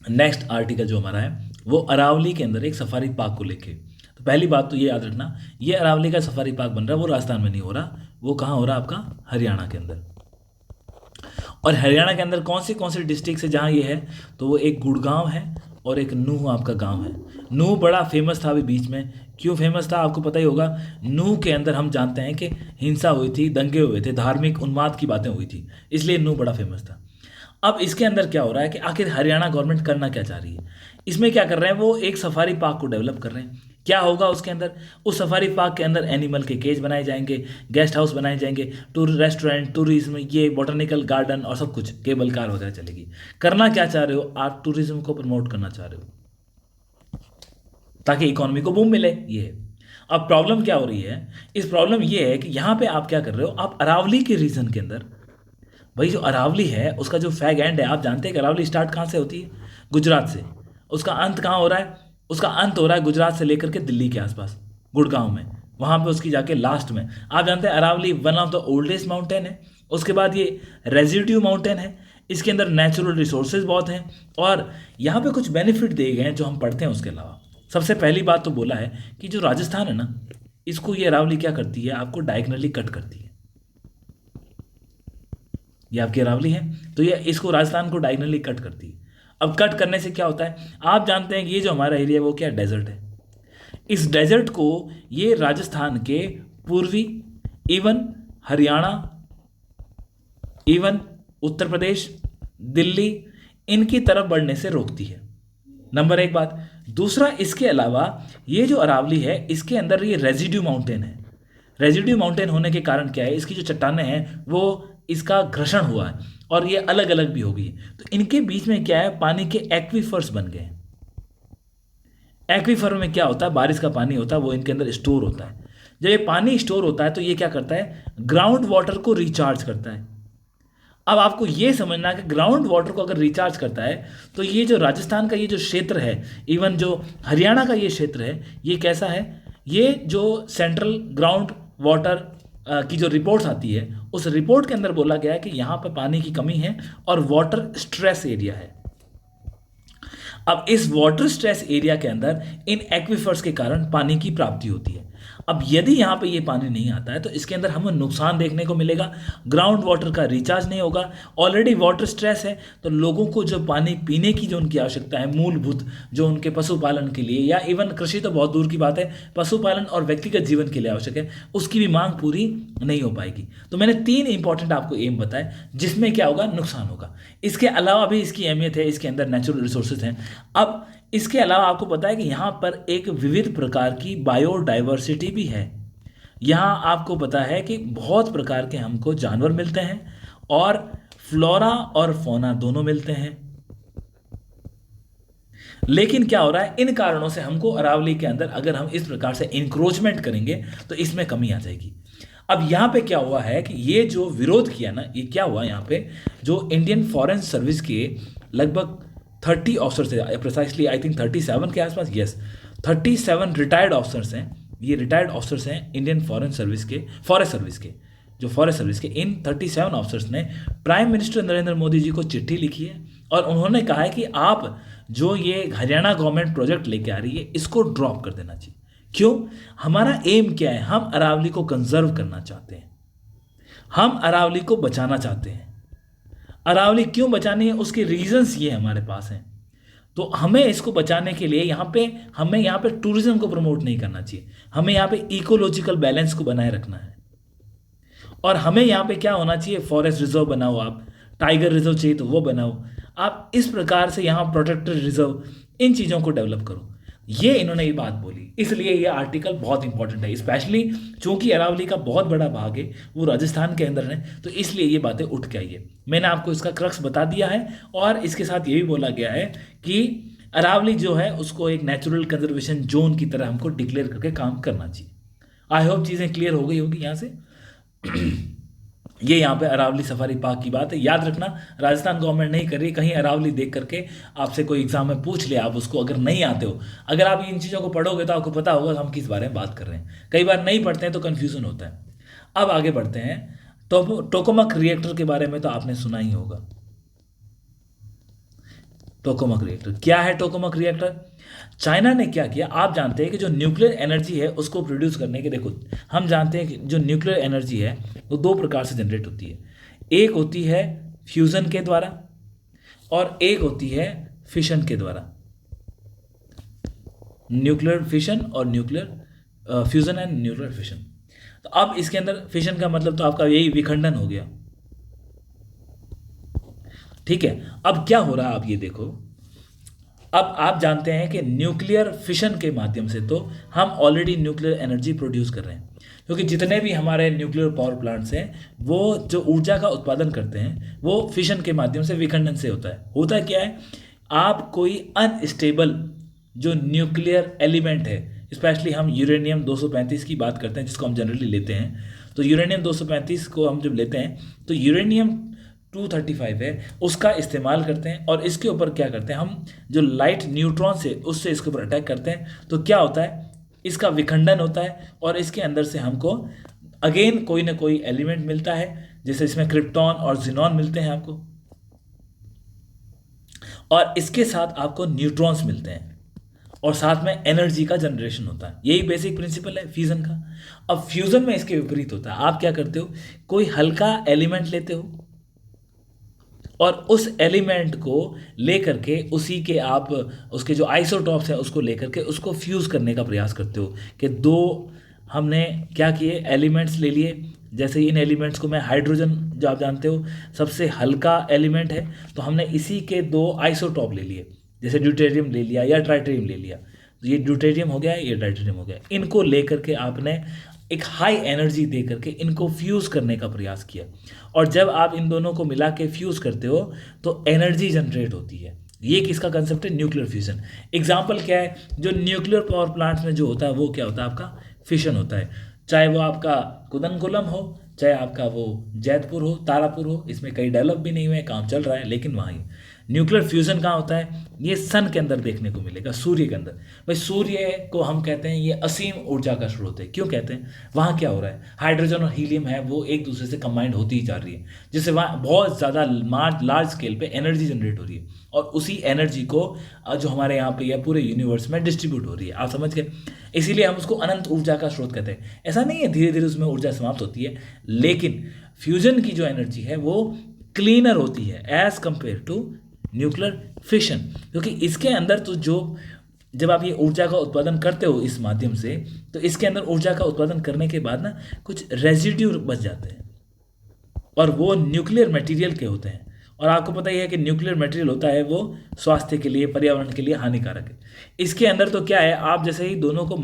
नेक्स्ट आर्टिकल जो हमारा है वो अरावली के अंदर एक सफारी पार्क को लेके। तो पहली बात तो ये याद रखना, ये अरावली का सफारी पार्क बन रहा है वो राजस्थान में नहीं हो रहा, वो कहाँ हो रहा है, आपका हरियाणा के अंदर। और हरियाणा के अंदर कौन सी डिस्ट्रिक्ट है जहाँ ये है, तो वो एक गुड़गांव है और एक नूह आपका गांव है। नूह बड़ा फेमस था अभी बीच में। क्यों फेमस था आपको पता ही होगा। नूह के अंदर हम जानते हैं कि हिंसा हुई थी, दंगे हुए थे, धार्मिक उन्माद की बातें हुई थी, इसलिए नूह बड़ा फेमस था। अब इसके अंदर क्या हो रहा है कि आखिर हरियाणा गवर्नमेंट करना क्या चाह रही है। इसमें क्या कर रहे हैं, वो एक सफारी पार्क को डेवलप कर रहे हैं। क्या होगा उसके अंदर, उस सफारी पार्क के अंदर एनिमल के केज बनाए जाएंगे, गेस्ट हाउस बनाए जाएंगे, रेस्टोरेंट, टूरिज्म, ये बॉटनिकल गार्डन और सब कुछ, केबल कार वगैरह चलेगी। करना क्या चाह रहे हो आप, टूरिज्म को प्रमोट करना चाह रहे हो ताकि इकोनॉमी को बूम मिले। ये है। अब प्रॉब्लम क्या हो रही है, इस प्रॉब्लम ये है कि यहाँ पे आप क्या कर रहे हो, आप अरावली के रीजन के अंदर, भाई जो अरावली है उसका जो फैग एंड है, आप जानते हैं कि अरावली स्टार्ट कहाँ से होती है, गुजरात से। उसका अंत कहाँ हो रहा है, उसका अंत हो रहा है गुजरात से लेकर के दिल्ली के आसपास, गुड़गांव में, वहाँ पे उसकी जाके लास्ट में। आप जानते हैं Aravalli one of the oldest mountain है। उसके बाद ये रेजिड्यू माउंटेन है, इसके अंदर नेचुरल रिसोर्सेज बहुत हैं, और यहाँ पे कुछ बेनिफिट दिए गए हैं जो हम पढ़ते हैं उसके अलावा। सबसे पहली बात तो बोला है कि जो राजस्थान है ना, इसको ये अरावली क्या करती है, आपको डायगनली कट करती है। ये आपकी अरावली है, तो ये इसको राजस्थान को डायगनली कट करती है। अब कट करने से क्या होता है, आप जानते हैं कि ये जो हमारा एरिया है वो क्या डेजर्ट है। इस डेजर्ट को ये राजस्थान के पूर्वी, इवन हरियाणा, इवन उत्तर प्रदेश, दिल्ली, इनकी तरफ बढ़ने से रोकती है। नंबर एक बात। दूसरा, इसके अलावा ये जो अरावली है इसके अंदर ये रेजिड्यू माउंटेन है। रेजिड्यू माउंटेन होने के कारण क्या है, इसकी जो चट्टानें हैं वो इसका घर्षण हुआ है और ये अलग अलग भी हो गई है। तो इनके बीच में क्या है, पानी के एक्वीफर्स बन गए हैं। एक्वीफर में क्या होता है, बारिश का पानी होता है, वो इनके अंदर स्टोर होता है। जब ये पानी स्टोर होता है तो ये क्या करता है, ग्राउंड वाटर को रिचार्ज करता है। अब आपको ये समझना है कि ग्राउंड वाटर को अगर रिचार्ज करता है तो ये जो राजस्थान का ये जो क्षेत्र है, इवन जो हरियाणा का ये क्षेत्र है, ये कैसा है, ये जो सेंट्रल ग्राउंड वाटर की जो रिपोर्ट्स आती है उस रिपोर्ट के अंदर बोला गया है कि यहाँ पर पानी की कमी है और वाटर स्ट्रेस एरिया है। अब इस वाटर स्ट्रेस एरिया के अंदर इन एक्वीफर्स के कारण पानी की प्राप्ति होती है। अब यदि यहाँ पे ये पानी नहीं आता है तो इसके अंदर हमें नुकसान देखने को मिलेगा, ग्राउंड वाटर का रिचार्ज नहीं होगा, ऑलरेडी वाटर स्ट्रेस है, तो लोगों को जो पानी पीने की जो उनकी आवश्यकता है मूलभूत, जो उनके पशुपालन के लिए या इवन कृषि तो बहुत दूर की बात है, पशुपालन और व्यक्तिगत जीवन के लिए आवश्यक है, उसकी भी मांग पूरी नहीं हो पाएगी। तो मैंने 3 इंपॉर्टेंट आपको एम बताए जिसमें क्या होगा, नुकसान होगा। इसके अलावा भी इसकी अहमियत है, इसके अंदर नेचुरल रिसोर्सेज हैं। अब इसके अलावा आपको पता है कि यहाँ पर एक विविध प्रकार की बायोडाइवर्सिटी भी है। यहाँ आपको पता है कि बहुत प्रकार के हमको जानवर मिलते हैं और फ्लोरा और फौना दोनों मिलते हैं। लेकिन क्या हो रहा है, इन कारणों से हमको अरावली के अंदर अगर हम इस प्रकार से इंक्रोचमेंट करेंगे तो इसमें कमी आ जाएगी। अब यहाँ पे क्या हुआ है कि ये जो विरोध किया ना, ये क्या हुआ, यहाँ पे जो इंडियन फॉरेन सर्विस के लगभग 30 ऑफिसर्स हैं, प्रिसाइसली आई थिंक 37 के आसपास, यस 37 रिटायर्ड ऑफिसर्स हैं। ये रिटायर्ड ऑफिसर्स हैं इंडियन फॉरेन सर्विस के, फॉरेस्ट सर्विस के, जो फॉरेस्ट सर्विस के, इन 37 ऑफिसर्स ने प्राइम मिनिस्टर नरेंद्र मोदी जी को चिट्ठी लिखी है और उन्होंने कहा है कि आप जो ये हरियाणा गवर्नमेंट प्रोजेक्ट लेके आ रही है इसको ड्रॉप कर देना चाहिए। क्यों, हमारा एम क्या है, हम अरावली को कंजर्व करना चाहते हैं, हम अरावली को बचाना चाहते हैं। अरावली क्यों बचानी है, उसके रीजंस ये हमारे पास हैं। तो हमें इसको बचाने के लिए हमें यहाँ पे टूरिज्म को प्रमोट नहीं करना चाहिए, हमें यहाँ पे इकोलॉजिकल बैलेंस को बनाए रखना है। और हमें यहाँ पे क्या होना चाहिए, फॉरेस्ट रिजर्व बनाओ, आप टाइगर रिजर्व चाहिए तो वो बनाओ, आप इस प्रकार से यहाँ प्रोटेक्टेड रिजर्व, इन चीज़ों को डेवलप करो। ये इन्होंने ये बात बोली, इसलिए ये आर्टिकल बहुत इंपॉर्टेंट है, स्पेशली चूंकि अरावली का बहुत बड़ा भाग है वो राजस्थान के अंदर है, तो इसलिए ये बातें उठ के आई है। मैंने आपको इसका क्रक्स बता दिया है और इसके साथ ये भी बोला गया है कि अरावली जो है उसको एक नेचुरल कंजर्वेशन जोन की तरह हमको डिक्लेयर करके काम करना चाहिए। आई होप चीज़ें क्लियर हो गई होगी यहाँ से। ये यहाँ पे अरावली सफारी पार्क की बात है, याद रखना राजस्थान गवर्नमेंट नहीं कर रही, कहीं अरावली देख करके आपसे कोई एग्जाम में पूछ ले, आप उसको अगर नहीं आते हो, अगर आप इन चीज़ों को पढ़ोगे तो आपको पता होगा हम किस बारे में बात कर रहे हैं। कई बार नहीं पढ़ते हैं तो कन्फ्यूजन होता है। अब आगे बढ़ते हैं, तो टोकामक रिएक्टर के बारे में तो आपने सुना ही होगा। टोकामक रिएक्टर क्या है, टोकामक रिएक्टर चाइना ने क्या किया, आप जानते हैं कि जो न्यूक्लियर एनर्जी है उसको प्रोड्यूस करने के, देखो हम जानते हैं कि जो न्यूक्लियर एनर्जी है वो 2 प्रकार से जनरेट होती है, एक होती है फ्यूजन के द्वारा और एक होती है फिशन के द्वारा। न्यूक्लियर फिशन और nuclear fusion and nuclear fission. तो अब इसके अंदर फिशन का मतलब तो आपका यही विखंडन हो गया, ठीक है। अब क्या हो रहा है, आप ये देखो, अब आप जानते हैं कि न्यूक्लियर फिशन के माध्यम से तो हम ऑलरेडी न्यूक्लियर एनर्जी प्रोड्यूस कर रहे हैं, क्योंकि जितने भी हमारे न्यूक्लियर पावर प्लांट्स हैं वो जो ऊर्जा का उत्पादन करते हैं वो फिशन के माध्यम से, विखंडन से होता है। होता क्या है, आप कोई अनस्टेबल जो न्यूक्लियर एलिमेंट है, स्पेशली हम यूरेनियम 235 की बात करते हैं जिसको हम जनरली लेते हैं, तो यूरेनियम 235 को हम जब लेते हैं तो यूरेनियम 235 है उसका इस्तेमाल करते हैं और इसके ऊपर क्या करते हैं, हम जो लाइट न्यूट्रॉन से उससे इसके ऊपर अटैक करते हैं, तो क्या होता है, इसका विखंडन होता है और इसके अंदर से हमको अगेन कोई ना कोई एलिमेंट मिलता है, जैसे इसमें क्रिप्टॉन और जिनॉन मिलते हैं आपको। और इसके साथ आपको न्यूट्रॉन्स मिलते हैं और साथ में एनर्जी का जनरेशन होता है। यही बेसिक प्रिंसिपल है फ्यूज़न का। अब फ्यूज़न में इसके विपरीत होता है। आप क्या करते हो, कोई हल्का एलिमेंट लेते हो और उस एलिमेंट को लेकर के उसी के आप उसके जो आइसोटॉप्स है उसको लेकर के उसको फ्यूज़ करने का प्रयास करते हो कि दो हमने क्या किए, एलिमेंट्स ले लिए। जैसे इन एलिमेंट्स को मैं हाइड्रोजन, जो आप जानते हो सबसे हल्का एलिमेंट है, तो हमने इसी के दो आइसोटॉप ले लिए, जैसे ड्यूटेरियम ले लिया या ट्राइटेरियम ले लिया। तो ये ड्यूटेरियम हो गया, ये ट्राइटेरियम हो गया। इनको लेकर के आपने एक हाई एनर्जी दे करके इनको फ्यूज़ करने का प्रयास किया, और जब आप इन दोनों को मिला के फ्यूज़ करते हो तो एनर्जी जनरेट होती है। ये किसका कंसेप्ट है, न्यूक्लियर फ्यूजन। एग्जाम्पल क्या है, जो न्यूक्लियर पावर प्लांट्स में जो होता है वो क्या होता है, आपका फिशन होता है। चाहे वो आपका कुदनकुलम हो, चाहे आपका वो जैतपुर हो, तारापुर हो, इसमें कई डेवलप भी नहीं हुए, काम चल रहा है, लेकिन वहाँ न्यूक्लियर फ्यूजन कहाँ होता है, ये सन के अंदर देखने को मिलेगा, सूर्य के अंदर। भाई सूर्य को हम कहते हैं ये असीम ऊर्जा का स्रोत है। क्यों कहते हैं, वहाँ क्या हो रहा है, हाइड्रोजन और हीलियम है वो एक दूसरे से कंबाइंड होती ही जा रही है, जिससे वहाँ बहुत ज़्यादा लार्ज स्केल पे एनर्जी जनरेट हो रही है, और उसी एनर्जी को जो हमारे यहाँ पे या पूरे यूनिवर्स में डिस्ट्रीब्यूट हो रही है। आप समझ गए, इसीलिए हम उसको अनंत ऊर्जा का स्रोत कहते हैं। ऐसा नहीं है धीरे धीरे उसमें ऊर्जा समाप्त होती है, लेकिन फ्यूजन की जो एनर्जी है वो क्लीनर होती है as compare to nuclear fission, क्योंकि इसके अंदर तो जो जब आप ये ऊर्जा का उत्पादन करते हो इस माध्यम से, तो इसके अंदर ऊर्जा का उत्पादन करने के बाद ना कुछ रेजिड्यू बच जाते हैं, और वो न्यूक्लियर मटेरियल के होते हैं। और आपको पता ही है कि न्यूक्लियर मटेरियल होता है वो स्वास्थ्य के लिए, पर्यावरण के लिए हानिकारक है। इसके अंदर तो क्या है, आप जैसे ही दोनों को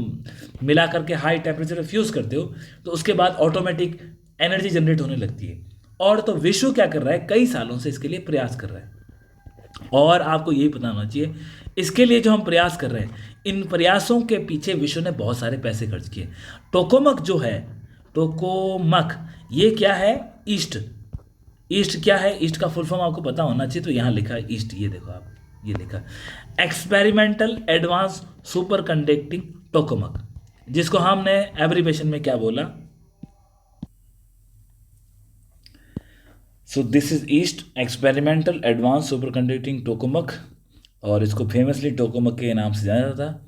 मिला करके हाई टेम्परेचर पे फ्यूज़ करते हो तो उसके बाद ऑटोमेटिक एनर्जी जनरेट होने लगती है। और तो विश्व क्या कर रहा है, कई सालों से इसके लिए प्रयास कर रहा है, और आपको यही पता होना चाहिए इसके लिए जो हम प्रयास कर रहे हैं, इन प्रयासों के पीछे विश्व ने बहुत सारे पैसे खर्च किए। टोकोमक जो है, टोकोमक, ये क्या है, ईस्ट। ईस्ट क्या है, ईस्ट का फुल फॉर्म आपको पता होना चाहिए, तो यहाँ लिखा है ईस्ट, ये देखो आप, ये लिखा experimental advance super conducting tokamak, जिसको हमने एब्रीवेशन में क्या बोला, so this is EAST experimental advance super conducting tokamak, और इसको फेमसली टोकोमक के नाम से जाना जाता था।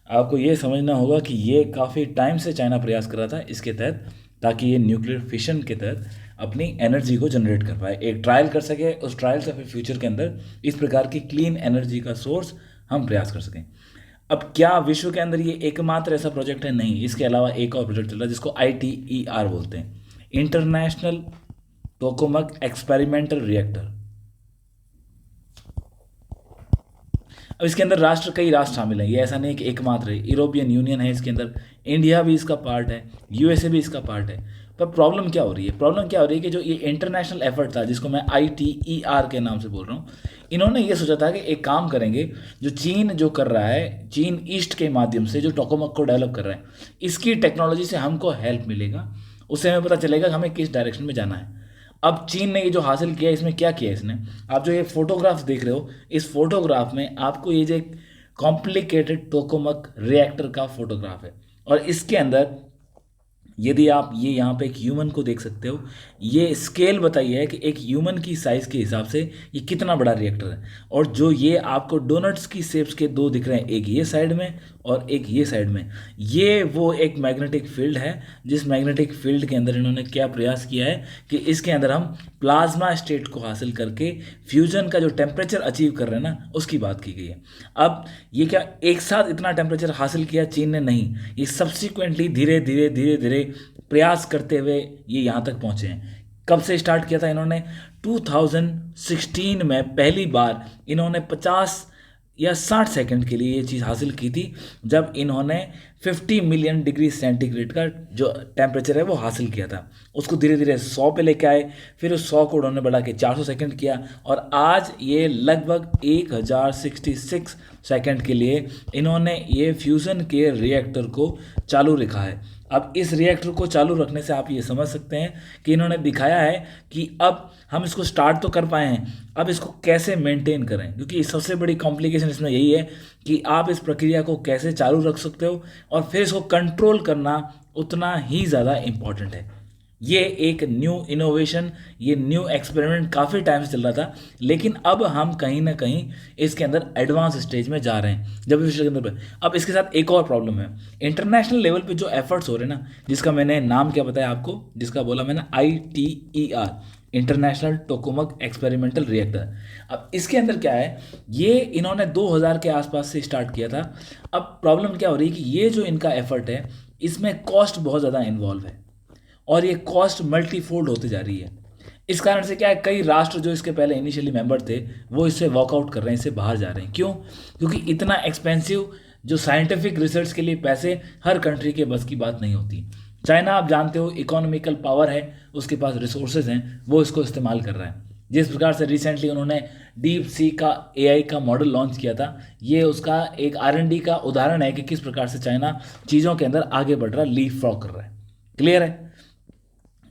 आपको ये समझना होगा कि ये काफ़ी टाइम से चाइना प्रयास कर रहा था इसके तहत, ताकि ये न्यूक्लियर फिशन के तहत अपनी एनर्जी को जनरेट कर पाए, एक ट्रायल कर सके, उस ट्रायल से फिर फ्यूचर के अंदर इस प्रकार की क्लीन एनर्जी का सोर्स हम प्रयास कर सकें। अब क्या विश्व के अंदर ये एकमात्र ऐसा प्रोजेक्ट है, नहीं, इसके अलावा एक और प्रोजेक्ट चल रहा है जिसको ITER बोलते हैं, इंटरनेशनल टोकोमक एक्सपेरिमेंटल रिएक्टर। अब इसके अंदर कई राष्ट्र शामिल हैं, ये ऐसा नहीं कि एकमात्र है। यूरोपियन यूनियन है इसके अंदर, इंडिया भी इसका पार्ट है, USA भी इसका पार्ट है। पर प्रॉब्लम क्या हो रही है, प्रॉब्लम क्या हो रही है कि जो ये इंटरनेशनल एफर्ट था, जिसको मैं ITER के नाम से बोल रहा हूँ, इन्होंने ये सोचा था कि एक काम करेंगे, जो चीन जो कर रहा है, चीन ईस्ट के माध्यम से जो टोकोमक को डेवलप कर रहा है, इसकी टेक्नोलॉजी से हमको हेल्प मिलेगा, उससे हमें पता चलेगा कि हमें किस डायरेक्शन में जाना है। अब चीन ने ये जो हासिल किया, इसमें क्या किया इसने, आप जो ये फोटोग्राफ्स देख रहे हो, इस फोटोग्राफ में आपको ये जो कॉम्प्लिकेटेड टोकोमक रिएक्टर का फोटोग्राफ है, और इसके अंदर यदि आप ये यहाँ पे एक ह्यूमन को देख सकते हो, ये स्केल बताइए है कि एक ह्यूमन की साइज़ के हिसाब से ये कितना बड़ा रिएक्टर है। और जो ये आपको डोनट्स की शेप्स के दो दिख रहे हैं, एक ये साइड में और एक ये साइड में, ये वो एक मैग्नेटिक फील्ड है, जिस मैग्नेटिक फील्ड के अंदर इन्होंने क्या प्रयास किया है कि इसके अंदर हम प्लाज्मा स्टेट को हासिल करके फ्यूजन का जो टेम्परेचर अचीव कर रहे हैं ना, उसकी बात की गई है। अब ये क्या एक साथ इतना टेम्परेचर हासिल किया चीन ने, नहीं, ये सब्सिक्वेंटली धीरे धीरे धीरे धीरे प्रयास करते हुए ये यहाँ तक पहुँचे हैं। कब से स्टार्ट किया था इन्होंने, 2016 में पहली बार इन्होंने 50 या 60 सेकंड के लिए ये चीज़ हासिल की थी, जब इन्होंने 50 मिलियन डिग्री सेंटीग्रेड का जो टेम्परेचर है वो हासिल किया था। उसको धीरे धीरे 100 पे लेके आए, फिर उस 100 को उन्होंने बढ़ा के 400 सेकंड किया, और आज ये लगभग 1066 सेकंड के लिए इन्होंने ये फ्यूज़न के रिएक्टर को चालू रखा है। अब इस रिएक्टर को चालू रखने से आप ये समझ सकते हैं कि इन्होंने दिखाया है कि अब हम इसको स्टार्ट तो कर पाए हैं, अब इसको कैसे मेंटेन करें, क्योंकि सबसे बड़ी कॉम्प्लिकेशन इसमें यही है कि आप इस प्रक्रिया को कैसे चालू रख सकते हो, और फिर इसको कंट्रोल करना उतना ही ज़्यादा इम्पॉर्टेंट है। ये एक न्यू इनोवेशन, ये न्यू एक्सपेरिमेंट काफ़ी टाइम से चल रहा था, लेकिन अब हम कहीं ना कहीं इसके अंदर एडवांस स्टेज में जा रहे हैं जब विश्व के अंदर। अब इसके साथ एक और प्रॉब्लम है, इंटरनेशनल लेवल पे जो एफर्ट्स हो रहे हैं ना, जिसका मैंने नाम क्या बताया आपको, जिसका बोला मैंने ITER, international tokamak experimental reactor. अब इसके अंदर क्या है, ये इन्होंने 2000 के आसपास से स्टार्ट किया था। अब प्रॉब्लम क्या हो रही है कि ये जो इनका एफर्ट है, इसमें कॉस्ट बहुत ज़्यादा इन्वॉल्व है और ये कॉस्ट मल्टीफोल्ड होती जा रही है। इस कारण से क्या है, कई राष्ट्र जो इसके पहले इनिशियली मेंबर थे वो इससे वॉकआउट कर रहे हैं, इससे बाहर जा रहे हैं। क्यों? क्योंकि इतना एक्सपेंसिव जो साइंटिफिक रिसर्च के लिए पैसे हर कंट्री के बस की बात नहीं होती। चाइना आप जानते हो इकोनॉमिकल पावर है, उसके पास रिसोर्सेज हैं, वो इसको इस्तेमाल कर रहा है। जिस प्रकार से रिसेंटली उन्होंने डीप सी का AI का मॉडल लॉन्च किया था, ये उसका एक R&D का उदाहरण है कि किस प्रकार से चाइना चीज़ों के अंदर आगे बढ़ रहा है, लीप फ्रॉग कर रहा है। क्लियर है?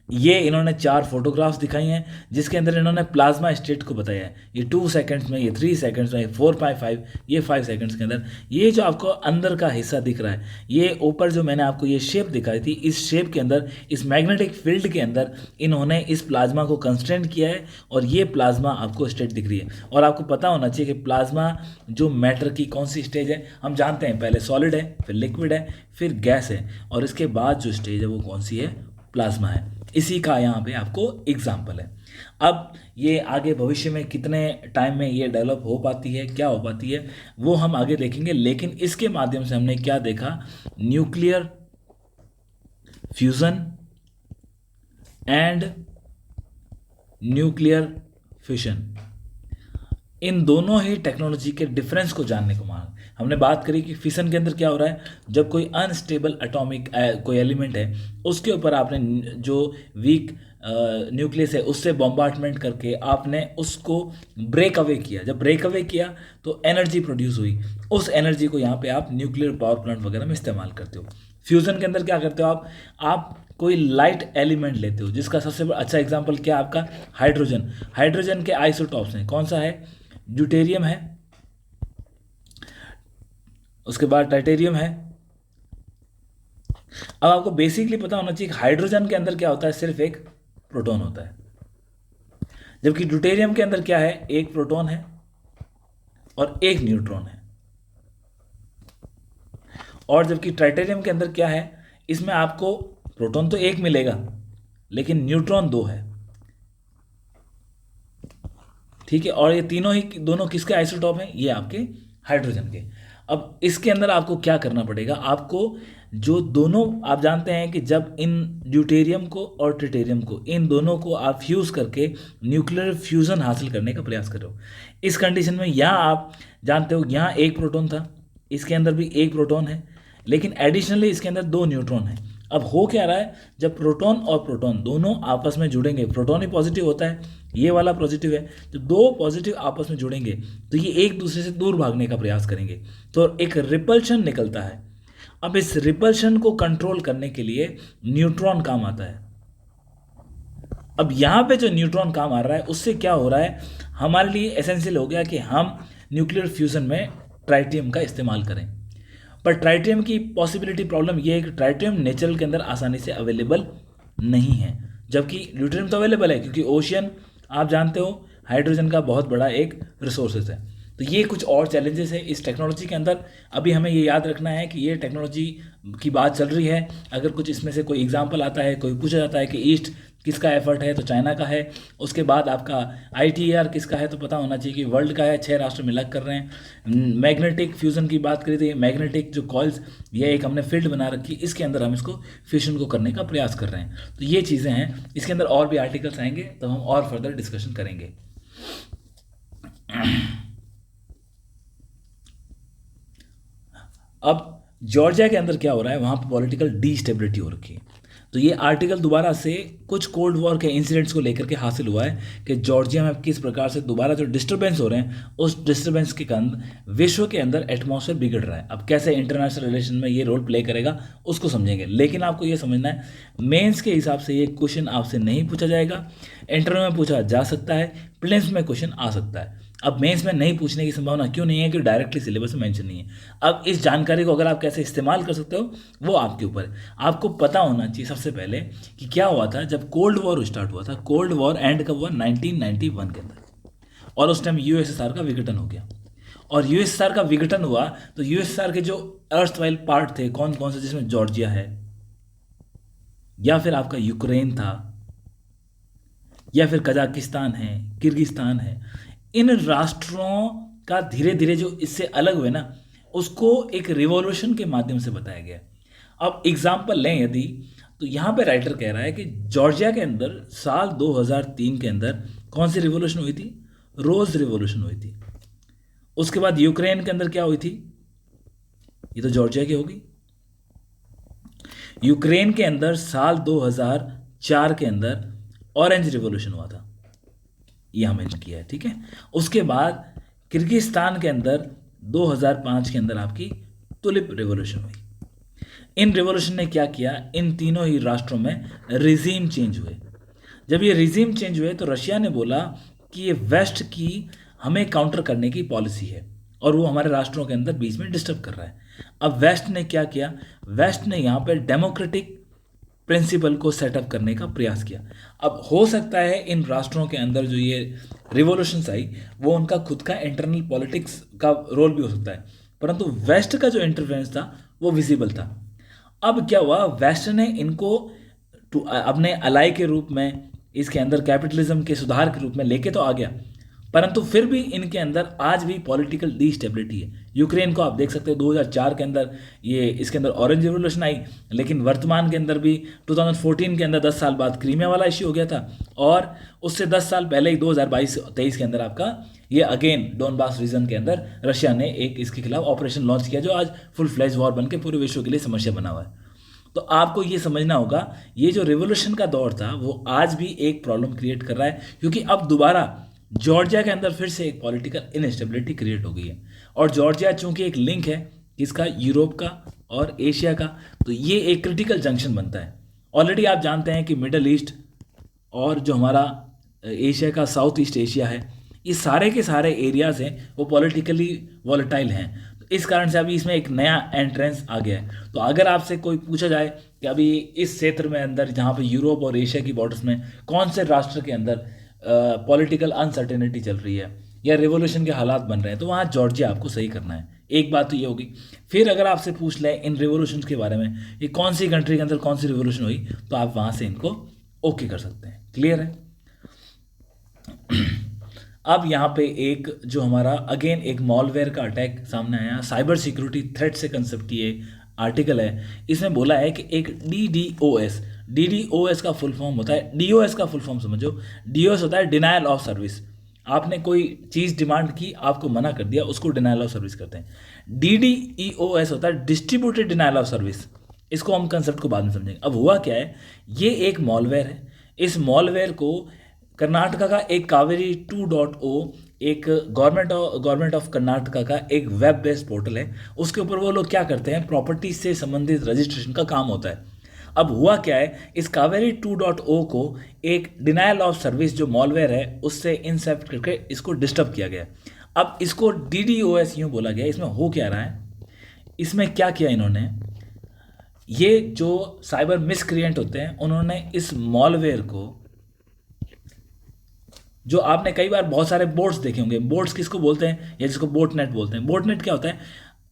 ये इन्होंने 4 फोटोग्राफ्स दिखाई हैं जिसके अंदर इन्होंने प्लाज्मा स्टेट को बताया है। ये 2 सेकंड्स में, ये 3 सेकंड्स में, ये 4.5, ये 5 सेकंड्स के अंदर। ये जो आपको अंदर का हिस्सा दिख रहा है, ये ऊपर जो मैंने आपको ये शेप दिखाई थी, इस शेप के अंदर, इस मैग्नेटिक फील्ड के अंदर इन्होंने इस प्लाज्मा को कंस्ट्रेंट किया है और ये प्लाज्मा आपको स्टेट दिख रही है। और आपको पता होना चाहिए कि प्लाज्मा जो मैटर की कौन सी स्टेज है, हम जानते हैं पहले सॉलिड है, फिर लिक्विड है, फिर गैस है, और इसके बाद जो स्टेज है वो कौन सी है? प्लाज्मा है। इसी का यहाँ पे आपको एग्जाम्पल है। अब ये आगे भविष्य में कितने टाइम में ये डेवलप हो पाती है, क्या हो पाती है, वो हम आगे देखेंगे। लेकिन इसके माध्यम से हमने क्या देखा? Nuclear fusion and nuclear fission, इन दोनों ही टेक्नोलॉजी के डिफरेंस को जानने को मांगा। हमने बात करी कि फिशन के अंदर क्या हो रहा है, जब कोई अनस्टेबल एटॉमिक कोई एलिमेंट है, उसके ऊपर आपने जो वीक न्यूक्लियस है उससे बॉम्बार्डमेंट करके आपने उसको ब्रेक अवे किया। जब ब्रेक अवे किया तो एनर्जी प्रोड्यूस हुई, उस एनर्जी को यहाँ पे आप न्यूक्लियर पावर प्लांट वगैरह में इस्तेमाल करते हो। फ्यूज़न के अंदर क्या करते हो आप कोई लाइट एलिमेंट लेते हो, जिसका सबसे अच्छा एग्जाम्पल क्या है आपका? हाइड्रोजन। हाइड्रोजन के आइसोटॉप्स हैं, कौन सा है? ड्यूटेरियम है, उसके बाद टाइटेरियम है। अब आपको बेसिकली पता होना चाहिए कि हाइड्रोजन के अंदर क्या होता है? सिर्फ एक प्रोटॉन होता है, जबकि ड्यूटेरियम के अंदर क्या है? एक प्रोटॉन है और एक न्यूट्रॉन है। और जबकि ट्राइटेरियम के अंदर क्या है? इसमें आपको प्रोटॉन तो एक मिलेगा लेकिन न्यूट्रॉन 2 है। ठीक है, और ये तीनों ही दोनों किसके आइसोटॉप हैं? ये आपके हाइड्रोजन के। अब इसके अंदर आपको क्या करना पड़ेगा? आपको जो दोनों, आप जानते हैं कि जब इन ड्यूटेरियम को और ट्रिटेरियम को, इन दोनों को आप फ्यूज़ करके न्यूक्लियर फ्यूज़न हासिल करने का प्रयास कर रहे हो, इस कंडीशन में यहाँ आप जानते हो यहाँ एक प्रोटॉन था, इसके अंदर भी एक प्रोटॉन है, लेकिन एडिशनली इसके अंदर 2 न्यूट्रॉन है। अब हो क्या रहा है, जब प्रोटॉन और प्रोटॉन दोनों आपस में जुड़ेंगे, प्रोटॉन ही पॉजिटिव होता है, ये वाला पॉजिटिव है, तो 2 पॉजिटिव आपस में जुड़ेंगे तो ये एक दूसरे से दूर भागने का प्रयास करेंगे, तो एक रिपल्शन निकलता है। अब इस रिपल्शन को कंट्रोल करने के लिए न्यूट्रॉन काम आता है। अब यहाँ पे जो न्यूट्रॉन काम आ रहा है उससे क्या हो रहा है, हमारे लिए एसेंशियल हो गया कि हम न्यूक्लियर फ्यूजन में ट्राइटियम का इस्तेमाल करें। पर ट्राइटियम की पॉसिबिलिटी, प्रॉब्लम ये है कि ट्राइटियम नेचुरल के अंदर आसानी से अवेलेबल नहीं है, जबकि ड्यूटेरियम तो अवेलेबल है, क्योंकि ओशियन आप जानते हो हाइड्रोजन का बहुत बड़ा एक रिसोर्सेज है। तो ये कुछ और चैलेंजेस है इस टेक्नोलॉजी के अंदर। अभी हमें ये याद रखना है कि ये टेक्नोलॉजी की बात चल रही है। अगर कुछ इसमें से कोई एग्जांपल आता है, कोई पूछा जाता है कि ईस्ट किसका एफर्ट है, तो चाइना का है। उसके बाद आपका ITER किसका है, तो पता होना चाहिए कि वर्ल्ड का है, 6 राष्ट्र मिलकर कर रहे हैं। मैग्नेटिक फ्यूज़न की बात करें तो ये मैग्नेटिक जो कॉइल्स, ये एक हमने फील्ड बना रखी है, इसके अंदर हम इसको फ्यूजन को करने का प्रयास कर रहे हैं। तो ये चीज़ें हैं, इसके अंदर और भी आर्टिकल्स आएंगे तो हम और फर्दर डिस्कशन करेंगे। अब जॉर्जिया के अंदर क्या हो रहा है, वहाँ पर पॉलिटिकल डीस्टेबिलिटी हो रखी है। तो ये आर्टिकल दोबारा से कुछ कोल्ड वॉर के इंसिडेंट्स को लेकर के हासिल हुआ है कि जॉर्जिया में किस प्रकार से दोबारा जो डिस्टर्बेंस हो रहे हैं, उस डिस्टर्बेंस के कारण विश्व के अंदर एटमॉस्फेयर बिगड़ रहा है। अब कैसे इंटरनेशनल रिलेशन में ये रोल प्ले करेगा उसको समझेंगे। लेकिन आपको ये समझना है, मेंस के हिसाब से ये क्वेश्चन आपसे नहीं पूछा जाएगा, इंटरव्यू में पूछा जा सकता है, प्रीलिम्स में क्वेश्चन आ सकता है। अब मेंस में नहीं पूछने की संभावना क्यों नहीं है? कि डायरेक्टली सिलेबस में मेंशन नहीं है। अब इस जानकारी को अगर आप कैसे इस्तेमाल कर सकते हो वो आपके ऊपर है। आपको पता होना चाहिए सबसे पहले कि क्या हुआ था जब कोल्ड वॉर स्टार्ट हुआ था। कोल्ड वॉर एंड कब हुआ? 1991 के अंदर, और उस टाइम यूएसएसआर का विघटन हो गया। और यूएसएसआर का विघटन हुआ तो यूएसएसआर के जो अर्स्टवाइल पार्ट थे कौन कौन से, जिसमें जॉर्जिया है, या फिर आपका यूक्रेन था, या फिर कजाकिस्तान है, किर्गिस्तान है, इन राष्ट्रों का धीरे धीरे जो इससे अलग हुए ना, उसको एक रिवॉल्यूशन के माध्यम से बताया गया। अब एग्जाम्पल लें यदि, तो यहाँ पे राइटर कह रहा है कि जॉर्जिया के अंदर साल 2003 के अंदर कौन सी रिवॉल्यूशन हुई थी? रोज रिवॉल्यूशन हुई थी। उसके बाद यूक्रेन के अंदर क्या हुई थी? ये तो जॉर्जिया की होगी। यूक्रेन के अंदर साल 2004 के अंदर ऑरेंज रिवॉल्यूशन हुआ था, यह मेंशन किया है, ठीक है। उसके बाद किर्गिस्तान के अंदर 2005 के अंदर आपकी टुलिप रिवॉल्यूशन हुई। इन रिवॉल्यूशन ने क्या किया? इन तीनों ही राष्ट्रों में रिजीम चेंज हुए। जब ये रिजीम चेंज हुए तो रशिया ने बोला कि ये वेस्ट की हमें काउंटर करने की पॉलिसी है और वो हमारे राष्ट्रों के अंदर बीच में डिस्टर्ब कर रहा है। अब वेस्ट ने क्या किया? वेस्ट ने यहाँ पर डेमोक्रेटिक प्रिंसिपल को सेटअप करने का प्रयास किया। अब हो सकता है इन राष्ट्रों के अंदर जो ये रिवॉल्यूशंस आई वो उनका खुद का इंटरनल पॉलिटिक्स का रोल भी हो सकता है, परंतु वेस्ट का जो इंटरफेरेंस था वो विजिबल था। अब क्या हुआ? वेस्ट ने इनको अपने अलाई के रूप में, इसके अंदर कैपिटलिज्म के सुधार के रूप में लेके तो आ गया, परंतु फिर भी इनके अंदर आज भी पॉलिटिकल डिस्टेबिलिटी है। यूक्रेन को आप देख सकते हो 2004 के अंदर ये इसके अंदर ऑरेंज रिवॉल्यूशन आई, लेकिन वर्तमान के अंदर भी 2014 के अंदर 10 साल बाद क्रीमिया वाला इश्यू हो गया था, और उससे 10 साल पहले ही 2022-23 के अंदर आपका ये अगेन डोनबास रीजन के अंदर रशिया ने एक इसके खिलाफ ऑपरेशन लॉन्च किया, जो आज फुल फ्लैश वॉर बन के पूरे विश्व के लिए समस्या बना हुआ है। तो आपको ये समझना होगा ये जो रिवॉल्यूशन का दौर था वो आज भी एक प्रॉब्लम क्रिएट कर रहा है, क्योंकि अब दोबारा जॉर्जिया के अंदर फिर से एक पॉलिटिकल इनस्टेबिलिटी क्रिएट हो गई है। और जॉर्जिया चूंकि एक लिंक है किसका? यूरोप का और एशिया का, तो ये एक क्रिटिकल जंक्शन बनता है। ऑलरेडी आप जानते हैं कि मिडल ईस्ट और जो हमारा एशिया का साउथ ईस्ट एशिया है, ये सारे के सारे एरियाज हैं वो पॉलिटिकली वॉलेटाइल हैं। तो इस कारण से अभी इसमें एक नया एंट्रेंस आ गया है। तो अगर आपसे कोई पूछा जाए कि अभी इस क्षेत्र में अंदर जहाँ पे यूरोप और एशिया की बॉर्डर्स में कौन से राष्ट्र के अंदर पॉलिटिकल अनसर्टेनिटी चल रही है या रिवॉल्यूशन के हालात बन रहे हैं, तो वहाँ जॉर्जिया आपको सही करना है। एक बात तो ये होगी। फिर अगर आपसे पूछ लें इन रिवॉल्यूशन के बारे में, ये कौन सी कंट्री के अंदर कौन सी रिवॉल्यूशन हुई, तो आप वहाँ से इनको ओके कर सकते हैं। क्लियर है? अब यहाँ पे एक जो हमारा अगेन एक मॉलवेयर का अटैक सामने आया, साइबर सिक्योरिटी थ्रेट से कंसेप्ट ये आर्टिकल है। इसमें बोला है कि एक डीडीओएस का फुल फॉर्म होता है, डीओएस का फुल फॉर्म समझो। डीओएस होता है डिनायल ऑफ सर्विस। आपने कोई चीज़ डिमांड की, आपको मना कर दिया, उसको डिनायल ऑफ सर्विस करते हैं। डीडीईओएस होता है डिस्ट्रीब्यूटेड डिनायल ऑफ सर्विस। इसको हम कंसेप्ट को बाद में समझेंगे। अब हुआ क्या है, ये एक मॉलवेयर है। इस मॉलवेयर को कर्नाटका का एक कावेरी 2.0 एक गवर्नमेंट ऑफ कर्नाटका का एक वेब बेस्ड पोर्टल है, उसके ऊपर वो लोग क्या करते हैं, प्रॉपर्टी से संबंधित रजिस्ट्रेशन का काम होता है। अब हुआ क्या है, इस कावेरी 2.0 को एक डिनायल ऑफ सर्विस जो मॉलवेयर है उससे इंसेप्ट करके इसको डिस्टर्ब किया गया। अब इसको डीडीओएस यूँ बोला गया। इसमें हो क्या रहा है, इसमें क्या किया इन्होंने, ये जो साइबर मिसक्रिएंट होते हैं उन्होंने इस मॉलवेयर को, जो आपने कई बार बहुत सारे बोट्स देखे होंगे, बोट्स किसको बोलते हैं, या जिसको बोटनेट बोलते हैं। बोटनेट क्या होता है,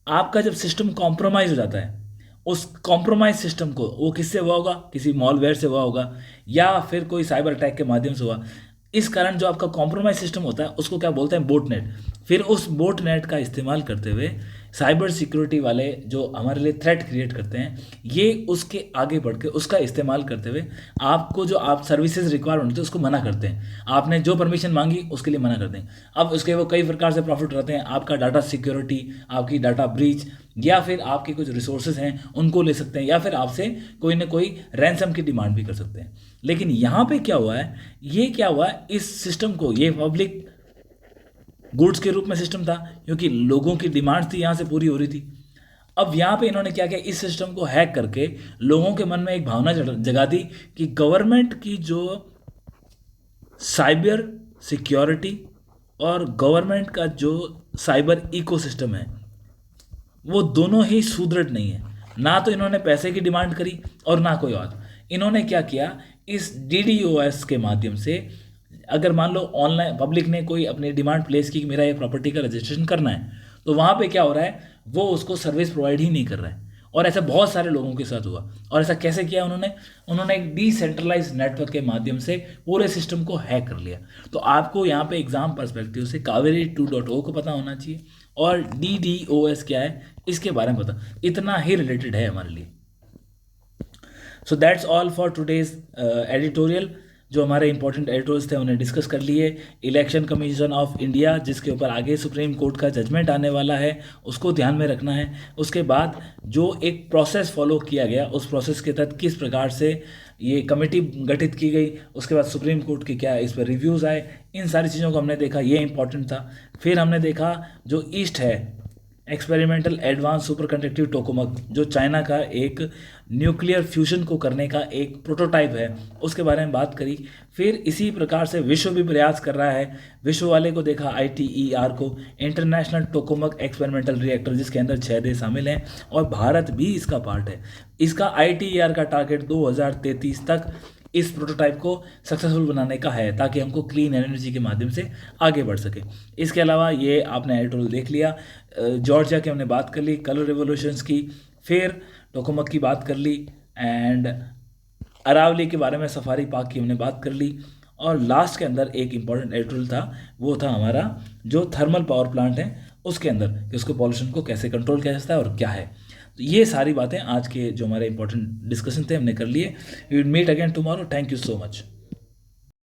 आपका जब सिस्टम कॉम्प्रोमाइज़ हो जाता है, उस कॉम्प्रोमाइज सिस्टम को वो किससे हुआ होगा, किसी मॉलवेयर से हुआ होगा या फिर कोई साइबर अटैक के माध्यम से हुआ। इस कारण जो आपका कॉम्प्रोमाइज सिस्टम होता है उसको क्या बोलते हैं, बोटनेट। फिर उस बोटनेट का इस्तेमाल करते हुए साइबर सिक्योरिटी वाले जो हमारे लिए थ्रेट क्रिएट करते हैं, ये उसके आगे बढ़ के उसका इस्तेमाल करते हुए आपको जो आप सर्विसेज रिक्वायरमेंट होती है उसको मना करते हैं। आपने जो परमिशन मांगी उसके लिए मना करते हैं। अब उसके वो कई प्रकार से प्रॉफिट उठाते हैं, आपका डाटा सिक्योरिटी, आपकी डाटा ब्रीच, या फिर आपके कुछ रिसोर्सेज हैं उनको ले सकते हैं, या फिर आपसे कोई ना कोई रैंसम की डिमांड भी कर सकते हैं। लेकिन यहाँ पे क्या हुआ है, ये क्या हुआ है, इस सिस्टम को, ये पब्लिक गुड्स के रूप में सिस्टम था क्योंकि लोगों की डिमांड थी यहाँ से पूरी हो रही थी। अब यहाँ पे इन्होंने क्या किया, इस सिस्टम को हैक करके लोगों के मन में एक भावना जगा दी कि गवर्नमेंट की जो साइबर सिक्योरिटी और गवर्नमेंट का जो साइबर इकोसिस्टम है वो दोनों ही सुदृढ़ नहीं है। ना तो इन्होंने पैसे की डिमांड करी और ना कोई और। इन्होंने क्या किया, इस DDoS के माध्यम से अगर मान लो ऑनलाइन पब्लिक ने कोई अपनी डिमांड प्लेस की कि मेरा ये प्रॉपर्टी का रजिस्ट्रेशन करना है, तो वहाँ पे क्या हो रहा है, वो उसको सर्विस प्रोवाइड ही नहीं कर रहा है। और ऐसा बहुत सारे लोगों के साथ हुआ। और ऐसा कैसे किया उन्होंने, उन्होंने एक डिसेंट्रलाइज नेटवर्क के माध्यम से पूरे सिस्टम को हैक कर लिया। तो आपको यहाँ पे एग्जाम पर्सपेक्टिव से कावेरी 2.0 को पता होना चाहिए और DDoS क्या है इसके बारे में पता, इतना ही रिलेटेड है हमारे लिए। So that's all for today's editorial. जो हमारे इंपॉर्टेंट एडिटोरियल्स थे उन्हें डिस्कस कर लिए। इलेक्शन कमीशन ऑफ इंडिया जिसके ऊपर आगे सुप्रीम कोर्ट का जजमेंट आने वाला है उसको ध्यान में रखना है। उसके बाद जो एक प्रोसेस फॉलो किया गया उस प्रोसेस के तहत किस प्रकार से ये कमेटी गठित की गई, उसके बाद सुप्रीम कोर्ट के क्या इस पर रिव्यूज़ आए, इन सारी चीज़ों को हमने देखा, ये इंपॉर्टेंट था। फिर हमने देखा जो ईस्ट है experimental advance super conductive tokamak, जो चाइना का एक न्यूक्लियर फ्यूजन को करने का एक प्रोटोटाइप है, उसके बारे में बात करी। फिर इसी प्रकार से विश्व भी प्रयास कर रहा है, विश्व वाले को देखा ITER को, इंटरनेशनल टोकामक एक्सपेरिमेंटल रिएक्टर, जिसके अंदर 6 देश शामिल हैं और भारत भी इसका पार्ट है। इसका ITER का टारगेट 2033 तक इस प्रोटोटाइप को सक्सेसफुल बनाने का है ताकि हमको क्लीन एनर्जी के माध्यम से आगे बढ़ सके। इसके अलावा ये आपने एडिटोरियल देख लिया, जॉर्जिया की हमने बात कर ली, कलर रिवोल्यूशंस की, फिर टोकामक की बात कर ली, एंड अरावली के बारे में सफारी पार्क की हमने बात कर ली। और लास्ट के अंदर एक इम्पॉर्टेंट एडिटोरियल था, वो था हमारा जो थर्मल पावर प्लांट है उसके अंदर कि उसको पॉल्यूशन को कैसे कंट्रोल किया जाता है और क्या है। तो ये सारी बातें आज के जो हमारे इंपॉर्टेंट डिस्कशन थे हमने कर लिए। We will meet again tomorrow. Thank you so much.